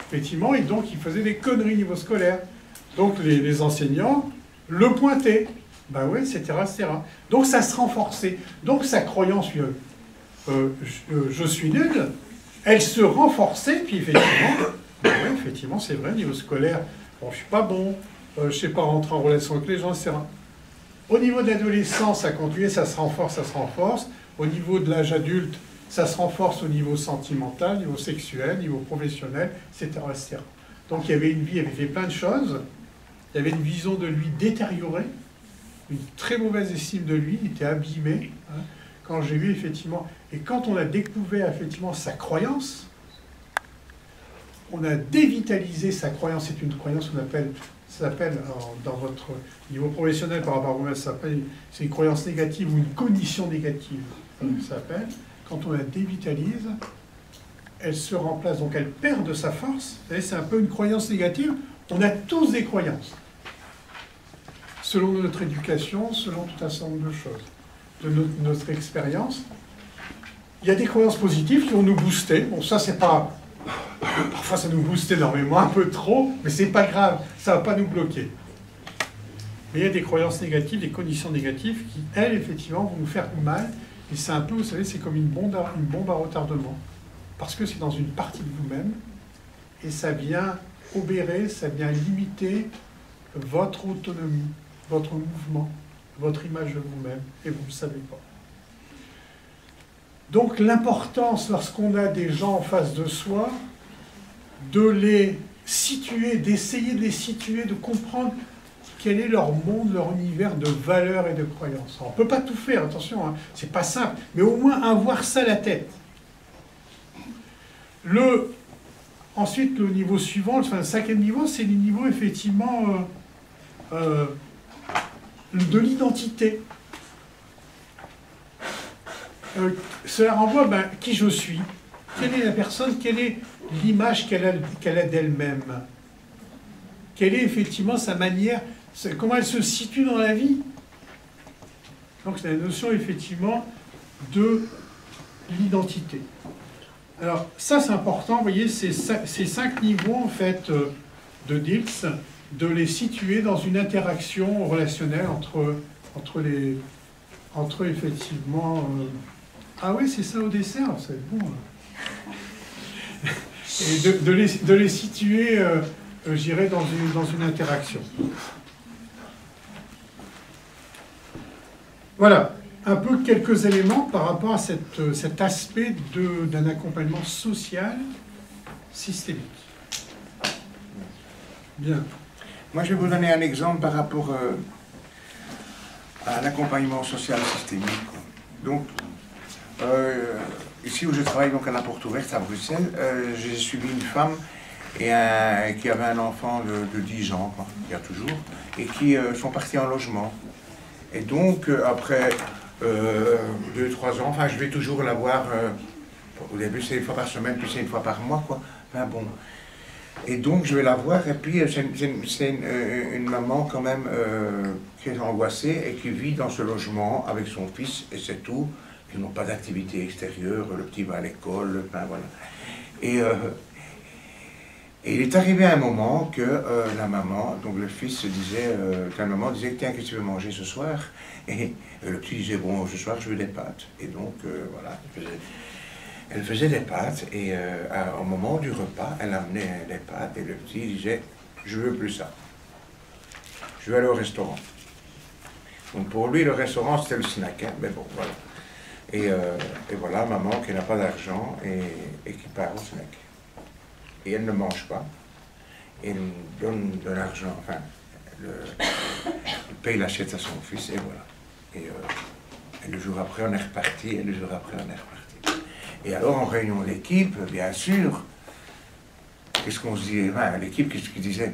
Effectivement, et donc il faisait des conneries au niveau scolaire. Donc les enseignants le pointaient. Ben oui, etc., etc. Donc ça se renforçait. Donc sa croyance, je suis nul, elle se renforçait, puis effectivement, ben oui, effectivement, c'est vrai, au niveau scolaire, bon, je suis pas bon, je sais pas rentrer en relation avec les gens, etc. Au niveau de l'adolescence, ça continue, ça se renforce, ça se renforce. Au niveau de l'âge adulte, ça se renforce au niveau sentimental, niveau sexuel, niveau professionnel, etc., etc. Donc il y avait une vie, il avait fait plein de choses. Il y avait une vision de lui détériorée, une très mauvaise estime de lui, il était abîmé. Hein. Quand j'ai vu effectivement, et quand on a découvert effectivement sa croyance, on a dévitalisé sa croyance. C'est une croyance qu'on appelle, ça s'appelle dans votre niveau professionnel par rapport à vous-même, c'est une croyance négative ou une cognition négative. Ça s'appelle. Quand on la dévitalise, elle se remplace, donc elle perd de sa force. Vous savez, c'est un peu une croyance négative. On a tous des croyances, selon notre éducation, selon tout un certain nombre de choses, de notre expérience. Il y a des croyances positives qui vont nous booster. Bon, ça, c'est pas... Parfois, ça nous booste énormément, un peu trop, mais c'est pas grave, ça va pas nous bloquer. Mais il y a des croyances négatives, des conditions négatives qui, elles, effectivement, vont nous faire du mal. Et c'est un peu, vous savez, c'est comme une bombe à retardement. Parce que c'est dans une partie de vous-même, et ça vient obérer, ça vient limiter votre autonomie, votre mouvement, votre image de vous-même, et vous ne le savez pas. Donc l'importance, lorsqu'on a des gens en face de soi, de les situer, d'essayer de les situer, de comprendre quel est leur monde, leur univers de valeurs et de croyances. Alors, on ne peut pas tout faire, attention, hein, c'est pas simple, mais au moins avoir ça à la tête. Ensuite, le niveau suivant, le 5e niveau, c'est le niveau, effectivement, de l'identité. Cela renvoie à qui je suis, quelle est la personne, quelle est l'image qu'elle a d'elle-même, quelle est effectivement sa manière, comment elle se situe dans la vie. Donc c'est la notion effectivement de l'identité. Alors ça c'est important, vous voyez, ces 5 niveaux en fait de Dilts, de les situer dans une interaction relationnelle entre effectivement... Ah oui, c'est ça au dessert, c'est bon. Et de les situer, je dirais, dans une interaction. Voilà, un peu quelques éléments par rapport à cet aspect d'un accompagnement social systémique. Bien. Moi, je vais vous donner un exemple par rapport à l'accompagnement social systémique. Donc, ici où je travaille donc à la Porte Ouverte à Bruxelles, j'ai suivi une femme qui avait un enfant de 10 ans, quoi, il y a toujours, et qui sont partis en logement. Et donc, après 2-3 ans, enfin, je vais toujours la voir, au début c'est une fois par semaine, puis c'est une fois par mois, quoi. Enfin bon. Et donc, je vais la voir, et puis c'est une maman quand même qui est angoissée et qui vit dans ce logement avec son fils, et c'est tout. Ils n'ont pas d'activité extérieure, le petit va à l'école, ben voilà. Et il est arrivé un moment que la maman, donc le fils se disait, la maman disait, tiens, qu'est-ce que tu veux manger ce soir? Et le petit disait, bon, ce soir je veux des pâtes. Et donc, voilà, elle faisait des pâtes, et au moment du repas, elle amenait des pâtes, et le petit disait, je veux plus ça. Je veux aller au restaurant. Donc pour lui, le restaurant, c'était le snack, hein, mais bon, voilà. Et voilà, maman qui n'a pas d'argent et qui part au snack. Et elle ne mange pas. Et elle donne de l'argent, enfin, elle paye l'assiette à son fils, et voilà. Et le jour après, on est reparti, et le jour après, on est reparti. Et alors, en réunion d'équipe, bien sûr, qu'est-ce qu'on se dit? Enfin, l'équipe, qu'est-ce qu'il disait?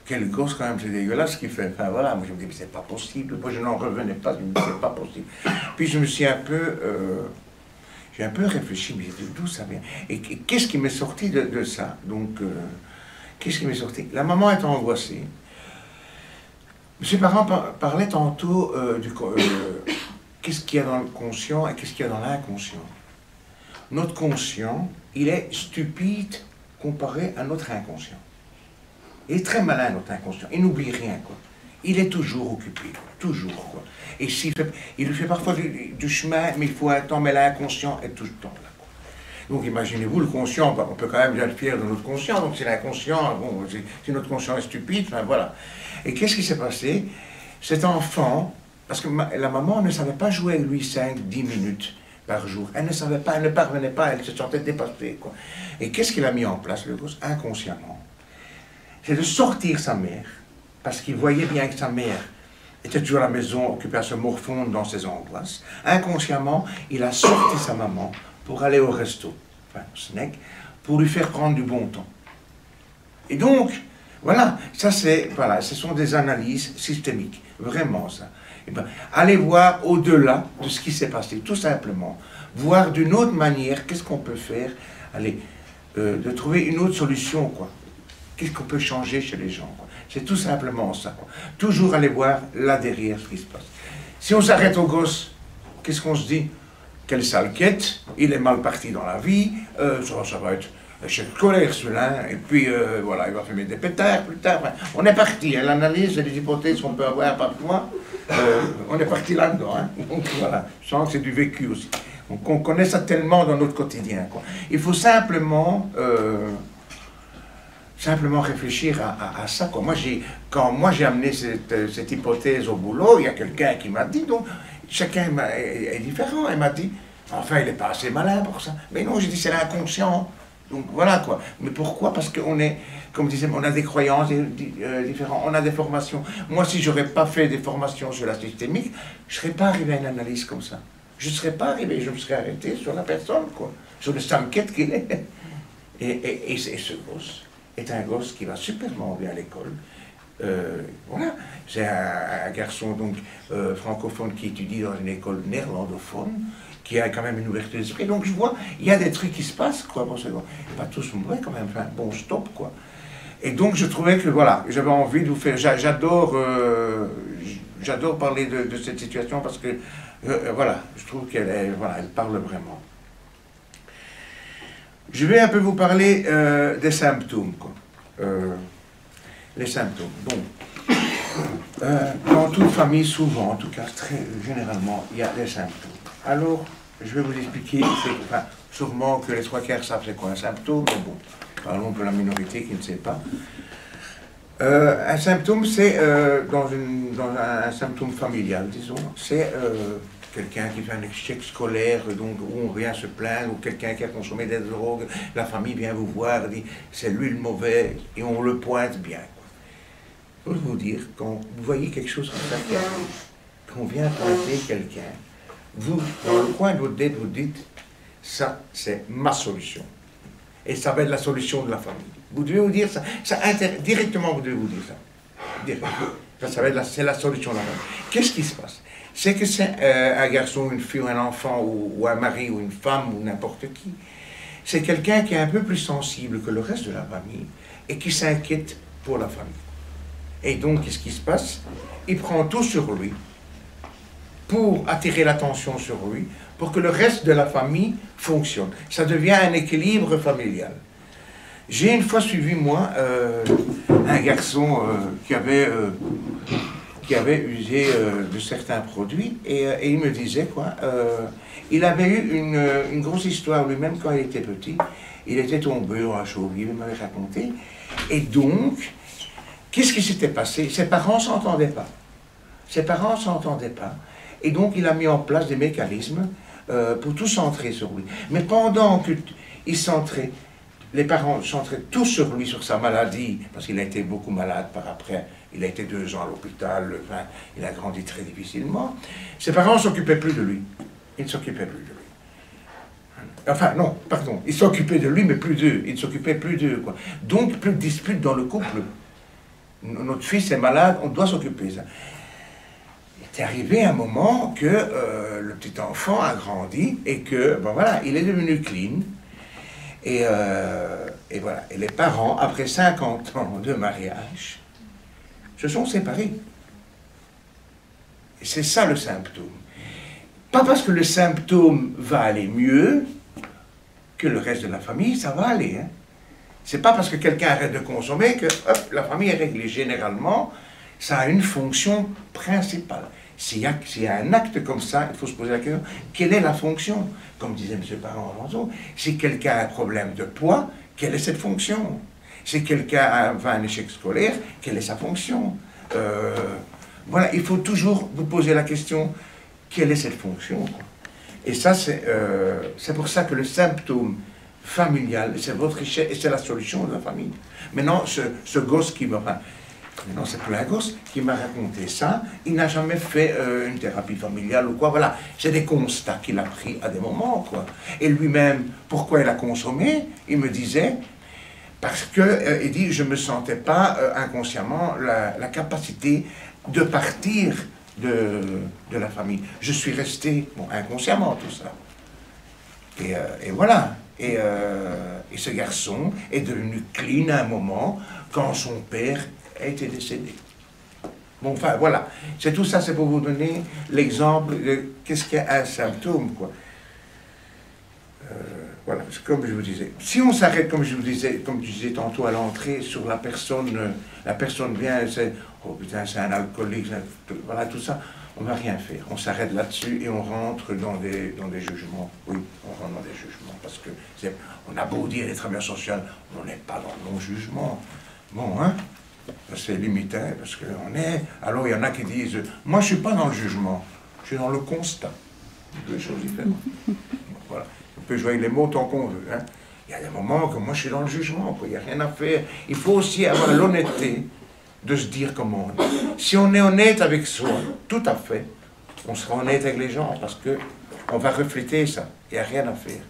Quel gosse quand même, c'est dégueulasse ce qu'il fait. Enfin voilà, moi je me dis, mais c'est pas possible. Moi je n'en revenais pas, je me dis, c'est pas possible. Puis je me suis un peu, j'ai un peu réfléchi, mais d'où ça vient? Et qu'est-ce qui m'est sorti de ça? Donc, qu'est-ce qui m'est sorti? La maman est angoissée. Mes parents parlaient tantôt qu'est-ce qu'il y a dans le conscient et qu'est-ce qu'il y a dans l'inconscient. Notre conscient, il est stupide comparé à notre inconscient. Il est très malin, notre inconscient. Il n'oublie rien, quoi. Il est toujours occupé, quoi. Toujours, quoi. Et il lui fait parfois du chemin, mais il faut un temps, mais l'inconscient est tout le temps là, quoi. Donc imaginez-vous, le conscient, on peut quand même être fier de notre conscient, donc c'est l'inconscient, bon, si notre conscient est stupide, enfin voilà. Et qu'est-ce qui s'est passé? Cet enfant, parce que la maman ne savait pas jouer avec lui 5-10 minutes par jour. Elle ne savait pas, elle ne parvenait pas, elle se sentait dépassée, quoi. Et qu'est-ce qu'il a mis en place, le gosse? Inconsciemment. C'est de sortir sa mère, parce qu'il voyait bien que sa mère était toujours à la maison, occupée à se morfondre dans ses angoisses. Inconsciemment, il a sorti sa maman pour aller au resto, enfin au snack, pour lui faire prendre du bon temps. Et donc, voilà, ça c'est, voilà, ce sont des analyses systémiques, vraiment ça. Et ben, allez voir au-delà de ce qui s'est passé, tout simplement. Voir d'une autre manière, qu'est-ce qu'on peut faire, allez, de trouver une autre solution, quoi. Qu'est-ce qu'on peut changer chez les gens, quoi. C'est tout simplement ça, quoi. Toujours aller voir là derrière ce qui se passe. Si on s'arrête au gosse, qu'est-ce qu'on se dit? Quelle sale quête, il est mal parti dans la vie, ça va être échec scolaire celui-là, et puis voilà, il va fumer des pétards plus tard. Enfin, on est parti, hein, l'analyse et les hypothèses qu'on peut avoir par toi, on est parti là-dedans. Hein. Donc voilà, je sens que c'est du vécu aussi. Donc on connaît ça tellement dans notre quotidien, quoi. Il faut simplement réfléchir à ça, quoi. Quand moi j'ai amené cette hypothèse au boulot, il y a quelqu'un qui m'a dit, donc chacun est différent, il m'a dit, enfin il n'est pas assez malin pour ça. Mais non, j'ai dit c'est l'inconscient. Donc voilà, quoi. Mais pourquoi? Parce qu'on est, comme je disais, on a des croyances différentes, on a des formations. Moi, si je n'aurais pas fait des formations sur la systémique, je ne serais pas arrivé à une analyse comme ça. Je ne serais pas arrivé, je me serais arrêté sur la personne, quoi. Sur le s'enquête qu'il est. Et ce gosse est un gosse qui va superment bien à l'école. Voilà, c'est un garçon donc francophone qui étudie dans une école néerlandophone, qui a quand même une ouverture d'esprit. Donc je vois, il y a des trucs qui se passent, quoi. Bon, c'est pas tous mauvais quand même, enfin, bon stop, quoi. Et donc je trouvais que voilà, j'avais envie de vous faire, j'adore parler de cette situation parce que voilà, je trouve qu'elle voilà, elle parle vraiment. Je vais un peu vous parler des symptômes, quoi. Les symptômes. Donc, dans toute famille, souvent, en tout cas, très généralement, il y a des symptômes. Alors, je vais vous expliquer, enfin, sûrement que les 3/4 savent c'est quoi un symptôme, mais bon, parlons de la minorité qui ne sait pas. Un symptôme, c'est dans un symptôme familial, disons, c'est quelqu'un qui fait un échec scolaire, donc où on vient se plaindre, ou quelqu'un qui a consommé des drogues, la famille vient vous voir, dit c'est lui le mauvais, et on le pointe bien. Pour vous dire, quand vous voyez quelque chose comme ça qui arrive, qu'on vient pointer quelqu'un, vous, dans le coin de votre tête, vous dites, ça, c'est ma solution. Et ça va être la solution de la famille. Vous devez vous dire ça, directement vous devez vous dire ça. Ça va être c'est la solution de la famille. Qu'est-ce qui se passe? C'est que c'est un garçon, une fille, ou un enfant, ou un mari, ou une femme, ou n'importe qui. C'est quelqu'un qui est un peu plus sensible que le reste de la famille, et qui s'inquiète pour la famille. Et donc, qu'est-ce qui se passe? Il prend tout sur lui, pour attirer l'attention sur lui, pour que le reste de la famille fonctionne. Ça devient un équilibre familial. J'ai une fois suivi, moi, un garçon qui avait usé de certains produits, et il me disait, quoi, il avait eu une grosse histoire lui-même quand il était petit. Il était tombé dans la chauve, il m'avait raconté. Et donc, qu'est-ce qui s'était passé? Ses parents ne s'entendaient pas. Ses parents ne s'entendaient pas. Et donc, il a mis en place des mécanismes pour tout centrer sur lui. Mais pendant qu'il centrait, les parents centraient tout sur lui, sur sa maladie, parce qu'il a été beaucoup malade par après. Il a été 2 ans à l'hôpital, enfin, il a grandi très difficilement. Ses parents ne s'occupaient plus de lui. Ils ne s'occupaient plus de lui. Enfin, non, pardon, ils s'occupaient de lui, mais plus d'eux. Ils ne s'occupaient plus d'eux, quoi. Donc, plus de disputes dans le couple. Notre fils est malade, on doit s'occuper de ça. Il est arrivé un moment que le petit enfant a grandi et que, ben voilà, il est devenu clean. Et voilà. Et les parents, après 50 ans de mariage, se sont séparés. Et c'est ça le symptôme. Pas parce que le symptôme va aller mieux que le reste de la famille, ça va aller. Hein. C'est pas parce que quelqu'un arrête de consommer que hop, la famille est réglée. Généralement, ça a une fonction principale. S'il y a un acte comme ça, il faut se poser la question, quelle est la fonction? Comme disait M. Parent-Alonso, si quelqu'un a un problème de poids, quelle est cette fonction? Si quelqu'un a un échec scolaire, quelle est sa fonction? Voilà, il faut toujours vous poser la question, quelle est cette fonction? Et ça, c'est pour ça que le symptôme familial, c'est votre richesse et c'est la solution de la famille. Maintenant, ce gosse qui me... Maintenant, c'est plus un gosse qui m'a raconté ça. Il n'a jamais fait une thérapie familiale ou quoi. Voilà, c'est des constats qu'il a pris à des moments, quoi. Et lui-même, pourquoi il a consommé? Il me disait, parce que, il dit, je ne me sentais pas inconsciemment la capacité de partir de la famille. Je suis resté, bon, inconsciemment, tout ça. Et voilà. Et ce garçon est devenu clean à un moment quand son père a été décédé. Bon, enfin, voilà. C'est tout ça, c'est pour vous donner l'exemple de qu'est-ce qu'est un symptôme, quoi. Voilà, comme je vous disais. Si on s'arrête, comme je disais tantôt à l'entrée, sur la personne vient, c'est, oh putain, c'est un alcoolique, voilà, tout ça, on ne va rien faire. On s'arrête là-dessus et on rentre dans des jugements. Oui, on rentre dans des jugements, parce que on a beau dire les travailleurs sociaux, on n'est pas dans le non-jugement. Bon, hein, c'est limité, parce qu'on est... Alors, il y en a qui disent, moi, je ne suis pas dans le jugement, je suis dans le constat. Deux choses différentes. Voilà. On peut jouer les mots tant qu'on veut. Hein. Il y a des moments que moi, je suis dans le jugement, quoi. Il n'y a rien à faire. Il faut aussi avoir l'honnêteté de se dire comment on est. Si on est honnête avec soi, tout à fait, on sera honnête avec les gens, parce qu'on va refléter ça. Il n'y a rien à faire.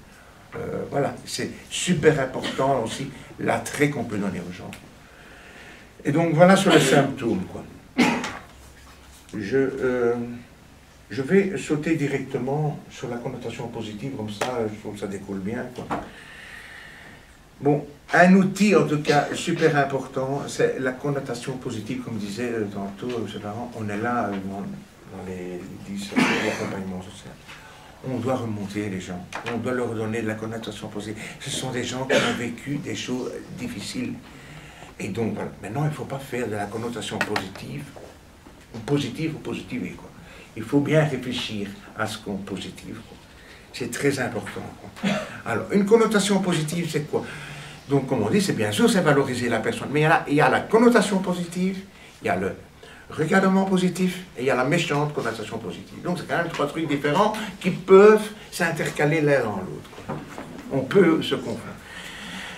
Voilà, c'est super important aussi, l'attrait qu'on peut donner aux gens. Et donc, voilà sur les symptômes, quoi. Je vais sauter directement sur la connotation positive, comme ça, je trouve que ça découle bien, quoi. Bon, un outil, en tout cas, super important, c'est la connotation positive, comme disait tantôt M. Parent. On est là dans les 10 l'accompagnement social. On doit remonter les gens, on doit leur donner de la connotation positive. Ce sont des gens qui ont vécu des choses difficiles. Et donc, voilà. Maintenant, il ne faut pas faire de la connotation positive ou positivée, quoi. Il faut bien réfléchir à ce qu'on positive. C'est très important, quoi. Alors, une connotation positive, c'est quoi? Donc, comme on dit, c'est bien sûr, c'est valoriser la personne. Mais il y a la connotation positive, il y a le regardement positif et il y a la méchante connotation positive. Donc, c'est quand même 3 trucs différents qui peuvent s'intercaler l'un dans l'autre, quoi. On peut se confondre.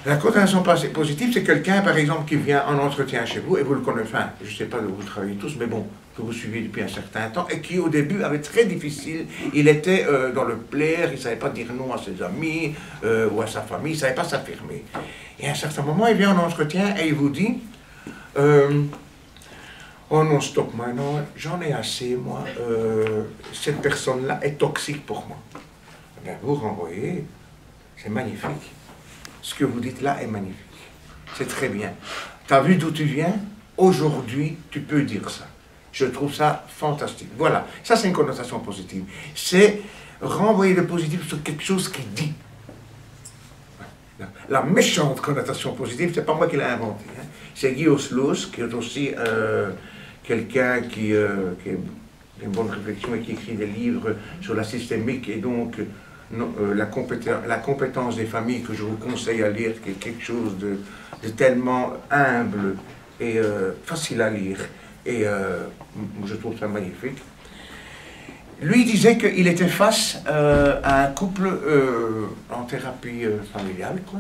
La connotation positive, c'est quelqu'un, par exemple, qui vient en entretien chez vous, et vous le connaissez, enfin, je ne sais pas où vous travaillez tous, mais bon, que vous suivez depuis un certain temps, et qui, au début, avait très difficile. Il était dans le plaire, il ne savait pas dire non à ses amis ou à sa famille, il ne savait pas s'affirmer. Et à un certain moment, il vient en entretien et il vous dit oh non, stop maintenant, j'en ai assez, moi, cette personne-là est toxique pour moi. Eh bien, vous renvoyez, c'est magnifique. Ce que vous dites là est magnifique. C'est très bien. Tu as vu d'où tu viens? Aujourd'hui, tu peux dire ça. Je trouve ça fantastique. Voilà. Ça, c'est une connotation positive. C'est renvoyer le positif sur quelque chose qui dit. la méchante connotation positive, c'est pas moi qui l'ai inventé. Hein. C'est Guy Oslos, qui est aussi quelqu'un qui a une bonne réflexion et qui écrit des livres sur la systémique et donc la compétence des familles que je vous conseille à lire, qui est quelque chose de tellement humble et facile à lire. Et je trouve ça magnifique. Lui disait qu'il était face à un couple en thérapie familiale, quoi,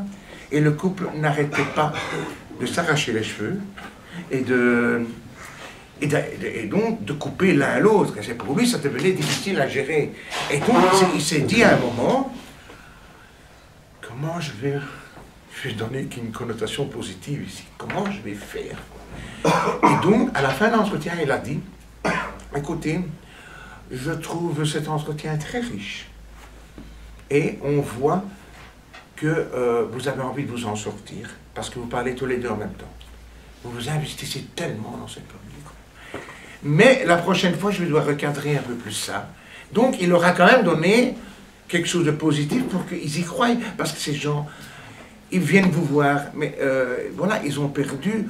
et le couple n'arrêtait pas de s'arracher les cheveux et donc de couper l'un l'autre. Pour lui, ça devenait difficile à gérer. Et donc, il s'est dit à un moment, comment je vais donner une connotation positive ici? Comment je vais faire? Et donc, à la fin de l'entretien, il a dit, écoutez, je trouve cet entretien très riche. Et on voit que vous avez envie de vous en sortir, parce que vous parlez tous les deux en même temps. Vous vous investissez tellement dans cette communication. Mais la prochaine fois, je dois recadrer un peu plus ça. Donc, il leur a quand même donné quelque chose de positif pour qu'ils y croient. Parce que ces gens, ils viennent vous voir, mais voilà, ils ont perdu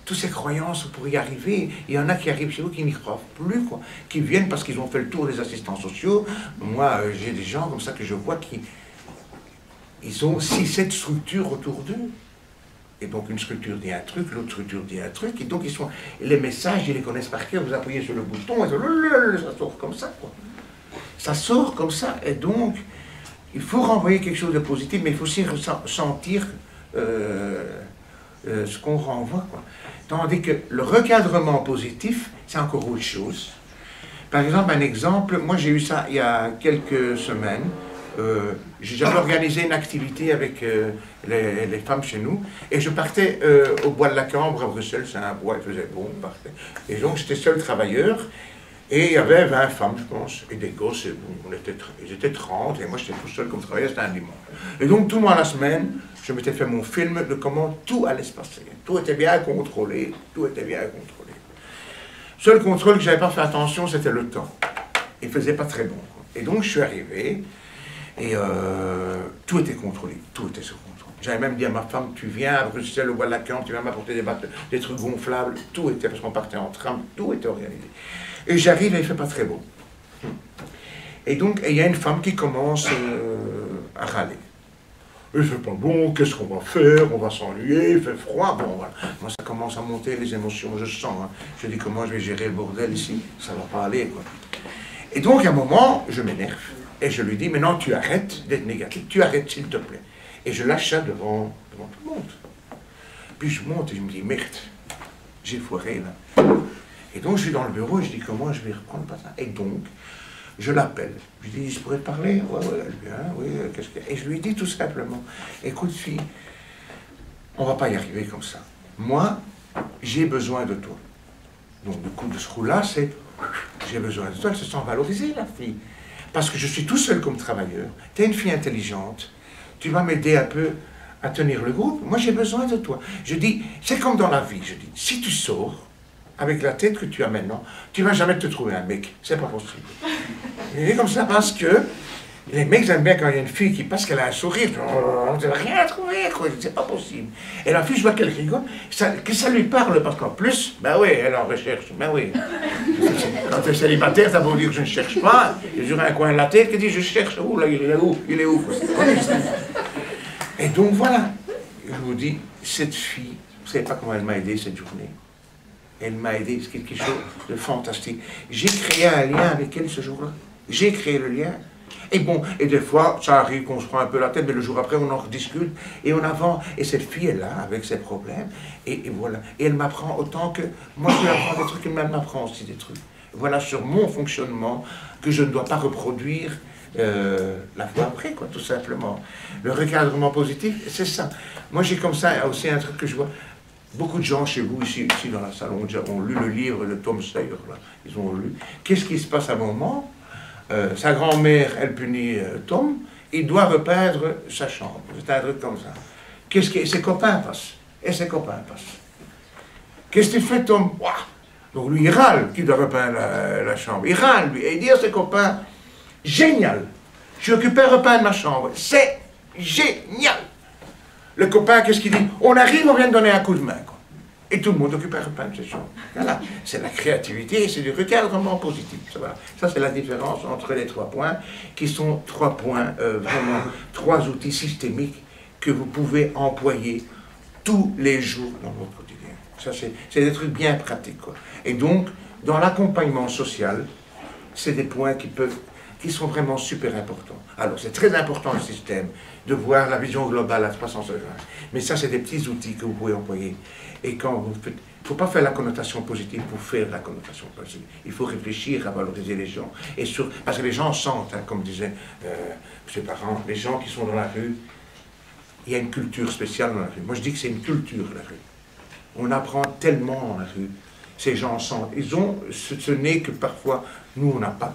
toutes ces croyances pour y arriver. Il y en a qui arrivent chez vous qui n'y croient plus, quoi, qui viennent parce qu'ils ont fait le tour des assistants sociaux. Moi, j'ai des gens comme ça que je vois qui ils ont 6-7 structures autour d'eux. Et donc une structure dit un truc, l'autre structure dit un truc, et donc les messages, ils les connaissent par cœur, vous appuyez sur le bouton, et ça sort comme ça, quoi. Ça sort comme ça, et donc, il faut renvoyer quelque chose de positif, mais il faut aussi sentir ce qu'on renvoie, quoi. Tandis que le recadrement positif, c'est encore autre chose. Par exemple, un exemple, moi j'ai eu ça il y a quelques semaines. J'avais organisé une activité avec les femmes chez nous, et je partais au bois de la Cambre à Bruxelles, c'est un bois, il faisait bon, on partait. Et donc j'étais seul travailleur, et il y avait 20 femmes, je pense, et des gosses, et bon, ils étaient 30, et moi j'étais tout seul comme travailleur, c'était un dimanche. Et donc tout le mois la semaine, je m'étais fait mon film de comment tout allait se passer. Tout était bien contrôlé, tout était bien contrôlé. Seul contrôle que je n'avais pas fait attention, c'était le temps. Il ne faisait pas très bon, quoi. Et donc je suis arrivé, et tout était contrôlé, tout était sous contrôle. J'avais même dit à ma femme, tu viens à Bruxelles, au bois de la Cambre, tu viens m'apporter des trucs gonflables, tout était, parce qu'on partait en tram, tout était organisé. Et j'arrive et il ne fait pas très beau. Et donc, il y a une femme qui commence à râler. Il ne fait pas bon, qu'est-ce qu'on va faire? On va s'ennuyer, il fait froid, bon voilà. Moi ça commence à monter les émotions, je sens. Hein. Je dis comment je vais gérer le bordel ici, ça ne va pas aller, quoi. Et donc à un moment, je m'énerve. Et je lui dis, mais non, tu arrêtes d'être négatif, tu arrêtes s'il te plaît. Et je lâche ça devant tout le monde. Puis je monte et je me dis, merde, j'ai foiré là. Et donc je suis dans le bureau et je dis, comment je vais reprendre ça? Et donc, je l'appelle. Je lui dis, je pourrais te parler? Ouais, elle vient, oui, qu'est-ce que... Et je lui dis tout simplement, écoute fille, on ne va pas y arriver comme ça. Moi, j'ai besoin de toi. Donc du coup, de ce coup-là, c'est, j'ai besoin de toi, elle se sent valorisée, la fille. Parce que je suis tout seul comme travailleur, tu es une fille intelligente, tu vas m'aider un peu à tenir le groupe, moi j'ai besoin de toi. Je dis, c'est comme dans la vie, je dis, si tu sors, avec la tête que tu as maintenant, tu ne vas jamais te trouver un mec, c'est pas possible. Et comme ça parce que les mecs aiment bien quand il y a une fille qui passe qu'elle a un sourire, on ne va rien trouver, quoi, c'est pas possible. Et la fille, je vois qu'elle rigole, que ça lui parle, parce qu'en plus, ben oui, elle en recherche, ben oui. Quand tu es célibataire, t'as beau dire que je ne cherche pas, il y a un coin de la tête qui dit je cherche, oh là, il est où? Il est où? Et donc voilà, je vous dis, cette fille, vous ne savez pas comment elle m'a aidé cette journée. Elle m'a aidé, c'est quelque chose de fantastique. J'ai créé un lien avec elle ce jour-là. J'ai créé le lien. Et bon, et des fois, ça arrive qu'on se prend un peu la tête, mais le jour après, on en rediscute, et on avance. Et cette fille est là, avec ses problèmes, et voilà. Et elle m'apprend autant que moi, je lui apprends des trucs, elle m'apprend aussi des trucs. Voilà, sur mon fonctionnement, que je ne dois pas reproduire la fois après, quoi, tout simplement. Le recadrement positif, c'est ça. Moi, j'ai comme ça aussi un truc que je vois. Beaucoup de gens chez vous, ici dans la salle, ont lu le livre de Tom Sawyer, là. Ils ont lu. Qu'est-ce qui se passe à un moment? Sa grand-mère, elle punit Tom, il doit repeindre sa chambre. C'est un truc comme ça. Qu'est-ce que ses copains passent? Et ses copains passent. Qu'est-ce qu'il fait, Tom? Ouah. Donc lui, il râle qu'il doit repeindre la chambre. Il râle, lui, et il dit à ses copains, génial, je suis occupé à repeindre ma chambre. C'est génial. Le copain, qu'est-ce qu'il dit? On arrive, on vient de donner un coup de main, quoi. Et tout le monde occupe un repas de session. Voilà, c'est la créativité, c'est du recadrement positif. Ça c'est la différence entre les 3 points, qui sont 3 points, vraiment, 3 outils systémiques que vous pouvez employer tous les jours dans votre quotidien. Ça, c'est des trucs bien pratiques, quoi. Et donc, dans l'accompagnement social, c'est des points qui sont vraiment super importants. Alors, c'est très important le système, de voir la vision globale à 360. Mais ça, c'est des petits outils que vous pouvez employer. Et quand vous faites... Il ne faut pas faire la connotation positive pour faire la connotation positive. Il faut réfléchir à valoriser les gens. Parce que les gens sentent, hein, comme disaient ses parents, les gens qui sont dans la rue, il y a une culture spéciale dans la rue. Moi, je dis que c'est une culture, la rue. On apprend tellement dans la rue. Ces gens sentent. Ils ont ce nez que parfois, nous, on n'a pas.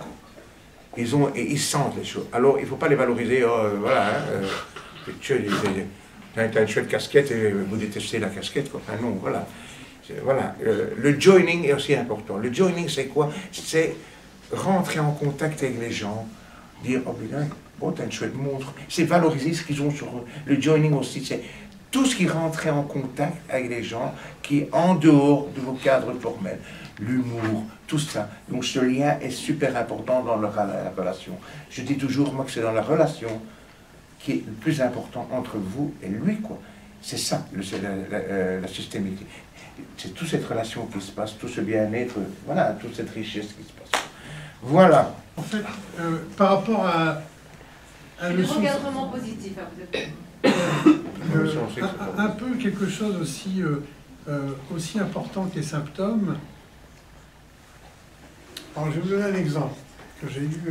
Ils sentent les choses. Alors, il ne faut pas les valoriser. Voilà, hein, tu as une chouette casquette et vous détestez la casquette. Quoi. Enfin, non, voilà. Voilà. Le joining est aussi important. Le joining, c'est quoi? C'est rentrer en contact avec les gens, dire, oh putain, oh, t'as une chouette montre. C'est valoriser ce qu'ils ont sur eux. Le joining aussi, c'est tout ce qui rentrait en contact avec les gens, qui est en dehors de vos cadres formels. L'humour, tout ça. Donc ce lien est super important dans la relation. Je dis toujours, moi, que c'est dans la relation qui est le plus important entre vous et lui, quoi. C'est ça, la systémité. C'est toute cette relation qui se passe, tout ce bien-être, voilà, toute cette richesse qui se passe. Voilà. En fait, par rapport à le recadrement positif, un peu quelque chose aussi important que les symptômes. Alors, je vais vous donner un exemple que j'ai eu,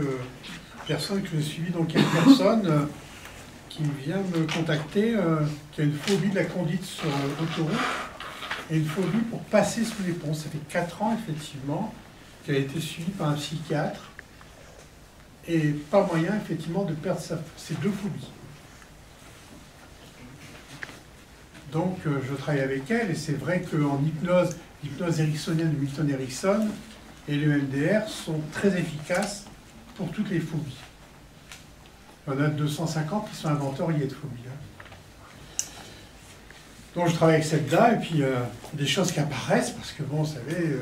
personne que j'ai suivi. Donc, il y a une personne qui vient me contacter, qui a une phobie de la conduite sur l'autoroute et une phobie pour passer sous les ponts. Ça fait 4 ans, effectivement, qu'elle a été suivie par un psychiatre et pas moyen, effectivement, de perdre ces 2 phobies. Donc, je travaille avec elle et c'est vrai qu'en hypnose, l'hypnose ericksonienne de Milton Erickson et le MDR sont très efficaces pour toutes les phobies. Il y en a 250 qui sont inventoriés de phobies. Donc je travaille avec cette dame, et puis des choses qui apparaissent, parce que bon, vous savez,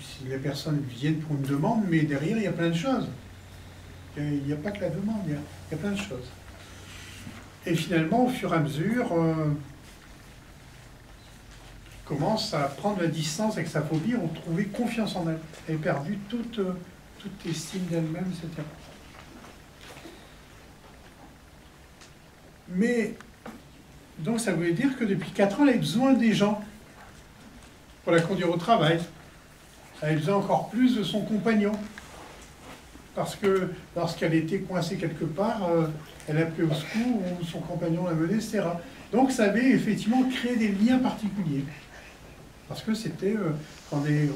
si les personnes viennent pour une demande, mais derrière, il y a plein de choses. Il n'y a pas que la demande, il y a plein de choses. Et finalement, au fur et à mesure, commence à prendre la distance avec sa phobie, retrouver confiance en elle. Elle a perdu toute estime d'elle-même, etc. Mais, donc ça voulait dire que depuis 4 ans, elle avait besoin des gens pour la conduire au travail. Elle avait besoin encore plus de son compagnon. Parce que lorsqu'elle était coincée quelque part, elle appelait au secours ou son compagnon la menait, etc. Donc ça avait effectivement créé des liens particuliers. Parce que c'était, on n'est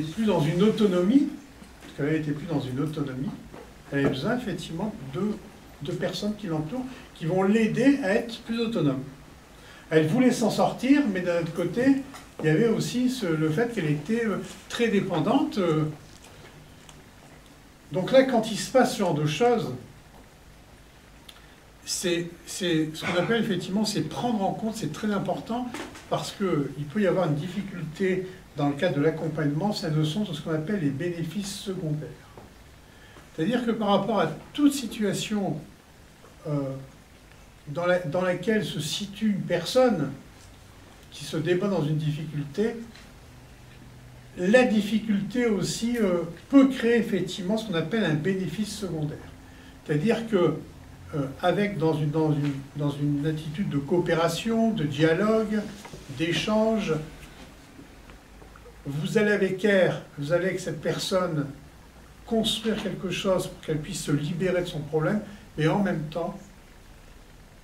plus dans une autonomie, parce qu'elle n'était plus dans une autonomie, elle avait besoin effectivement de personnes qui l'entourent, qui vont l'aider à être plus autonome. Elle voulait s'en sortir, mais d'un autre côté, il y avait aussi le fait qu'elle était très dépendante. Donc là, quand il se passe ce genre de choses, c'est ce qu'on appelle effectivement, c'est prendre en compte, c'est très important, parce qu'il peut y avoir une difficulté dans le cadre de l'accompagnement, c'est la notion de ce qu'on appelle les bénéfices secondaires. C'est-à-dire que par rapport à toute situation dans laquelle se situe une personne qui se débat dans une difficulté, la difficulté aussi peut créer effectivement ce qu'on appelle un bénéfice secondaire. C'est-à-dire que dans une attitude de coopération, de dialogue, d'échange, vous allez avec cette personne construire quelque chose pour qu'elle puisse se libérer de son problème, et en même temps,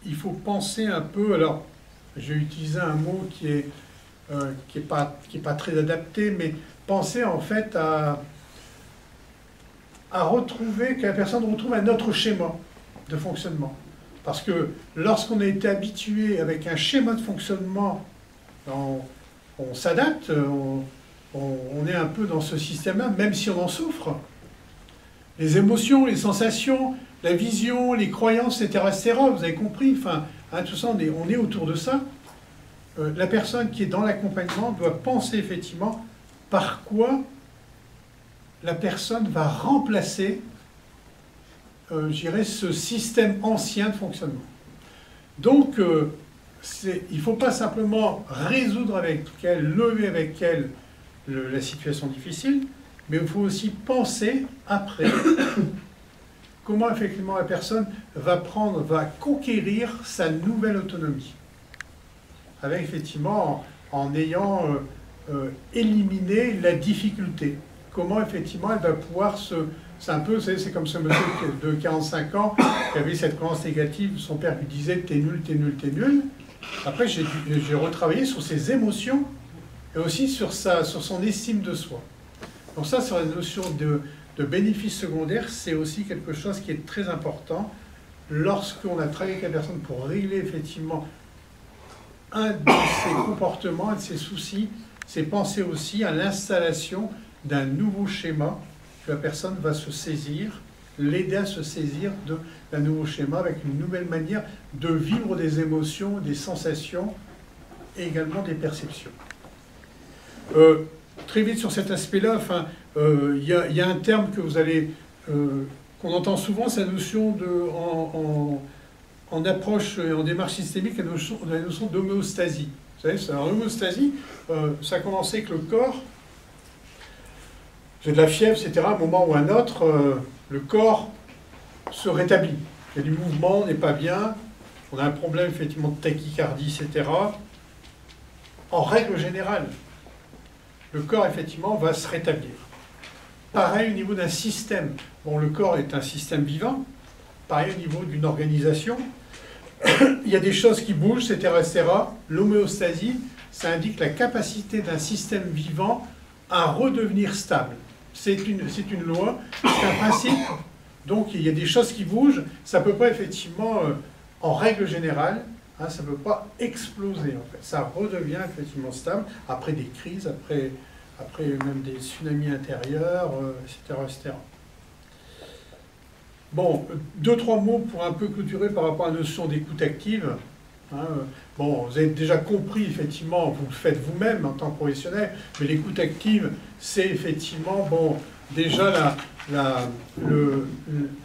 il faut penser un peu, alors j'ai utilisé un mot qui est pas très adapté, mais penser en fait à retrouver, que la personne retrouve un autre schéma de fonctionnement. Parce que lorsqu'on a été habitué avec un schéma de fonctionnement, on s'adapte, on est un peu dans ce système-là, même si on en souffre. les émotions, les sensations, la vision, les croyances, etc. Vous avez compris, enfin, hein, tout ça, on est autour de ça. La personne qui est dans l'accompagnement doit penser effectivement par quoi la personne va remplacer, je dirais, ce système ancien de fonctionnement. Donc, il ne faut pas simplement résoudre avec elle, lever avec elle la situation difficile, mais il faut aussi penser après comment effectivement la personne va conquérir sa nouvelle autonomie. Avec effectivement, en ayant éliminé la difficulté. Comment effectivement elle va pouvoir c'est un peu, c'est comme ce monsieur de 45 ans qui avait cette croyance négative, son père lui disait « t'es nul, t'es nul, t'es nul ». Après, j'ai retravaillé sur ses émotions et aussi sur son estime de soi. Donc ça, sur la notion de bénéfice secondaire, c'est aussi quelque chose qui est très important lorsqu'on a travaillé avec la personne pour régler effectivement un de ses comportements, un de ses soucis, c'est penser aussi à l'installation d'un nouveau schéma que la personne va se saisir, l'aider à se saisir d'un nouveau schéma avec une nouvelle manière de vivre des émotions, des sensations et également des perceptions. Très vite sur cet aspect-là, enfin, y a un terme que vous allez, qu'on entend souvent, c'est la notion en approche et en démarche systémique, la notion d'homéostasie. Vous savez, l'homéostasie, ça a commencé avec le corps. J'ai de la fièvre, etc. À un moment ou à un autre, le corps se rétablit. Il y a du mouvement, on n'est pas bien, on a un problème effectivement de tachycardie, etc. En règle générale, le corps effectivement va se rétablir. Pareil au niveau d'un système. Bon, le corps est un système vivant. Pareil au niveau d'une organisation. Il y a des choses qui bougent, etc. etc. L'homéostasie, ça indique la capacité d'un système vivant à redevenir stable. C'est une loi, c'est un principe. Donc il y a des choses qui bougent. Ça ne peut pas effectivement, en règle générale, hein, ça ne peut pas exploser. En fait. Ça redevient effectivement stable après des crises, après même des tsunamis intérieurs, etc., etc. Bon, 2-3 mots pour un peu clôturer par rapport à la notion d'écoute active. Hein, bon, vous avez déjà compris, effectivement, vous le faites vous-même en tant que professionnel, mais l'écoute active, c'est effectivement, bon, déjà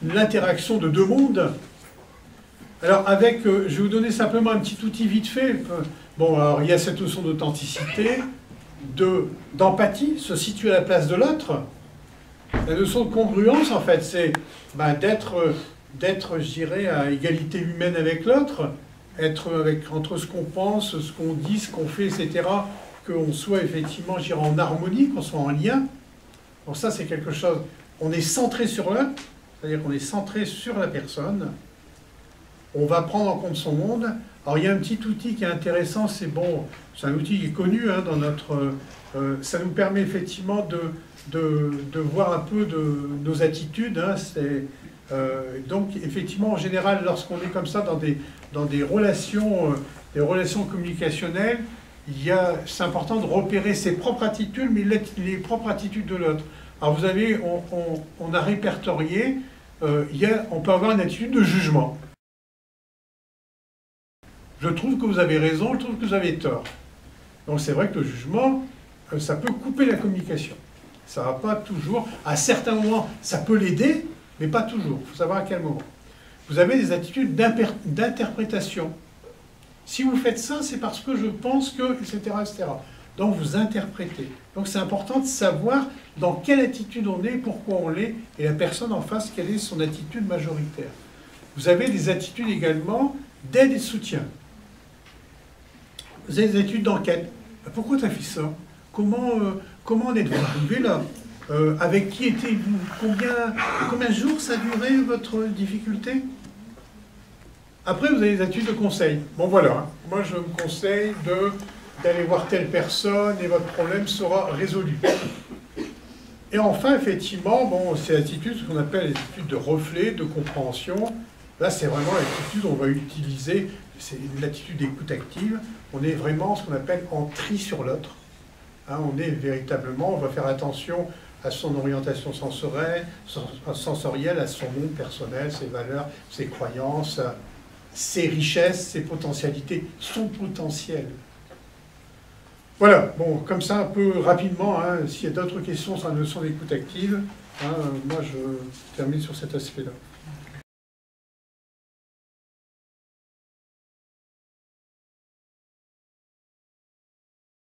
l'interaction de deux mondes. Alors, avec, je vais vous donner simplement un petit outil vite fait. Bon, alors, il y a cette notion d'authenticité, d'empathie, se situer à la place de l'autre. La notion de congruence, en fait, c'est d'être, je dirais, à égalité humaine avec l'autre, être entre ce qu'on pense, ce qu'on dit, ce qu'on fait, etc., qu'on soit effectivement, je dirais, en harmonie, qu'on soit en lien. Donc ça, c'est quelque chose, on est centré sur l'autre, c'est-à-dire qu'on est centré sur la personne, on va prendre en compte son monde. Alors il y a un petit outil qui est intéressant, c'est bon, c'est un outil qui est connu hein, dans notre... ça nous permet effectivement de voir un peu nos attitudes. Hein, donc effectivement, en général, lorsqu'on est comme ça dans des relations communicationnelles, c'est important de repérer ses propres attitudes, mais les propres attitudes de l'autre. Alors vous avez, on a répertorié, on peut avoir une attitude de jugement. Je trouve que vous avez raison, je trouve que vous avez tort. Donc c'est vrai que le jugement, ça peut couper la communication. Ça ne va pas toujours. À certains moments, ça peut l'aider, mais pas toujours. Il faut savoir à quel moment. Vous avez des attitudes d'interprétation. Si vous faites ça, c'est parce que je pense que, etc., etc. Donc vous interprétez. Donc c'est important de savoir dans quelle attitude on est, pourquoi on l'est, et la personne en face, quelle est son attitude majoritaire. Vous avez des attitudes également d'aide et de soutien. Vous avez des attitudes d'enquête. Pourquoi tu as fait ça? Comment en êtes-vous arrivé là? Avec qui étiez-vous? Combien de jours ça a duré votre difficulté? Après, vous avez des attitudes de conseil. Bon voilà, hein. Moi je me conseille d'aller voir telle personne et votre problème sera résolu. Et enfin, effectivement, bon, c'est l'attitude, ce qu'on appelle les attitudes de reflet, de compréhension. Là, c'est vraiment l'attitude qu'on va utiliser, c'est l'attitude d'écoute active. On est vraiment ce qu'on appelle en tri sur l'autre. Hein, on est véritablement, on va faire attention à son orientation sensorielle, à son monde personnel, ses valeurs, ses croyances, ses richesses, ses potentialités, son potentiel. Voilà, bon, comme ça, un peu rapidement, hein, s'il y a d'autres questions sur la notion d'écoute active, hein, moi je termine sur cet aspect-là.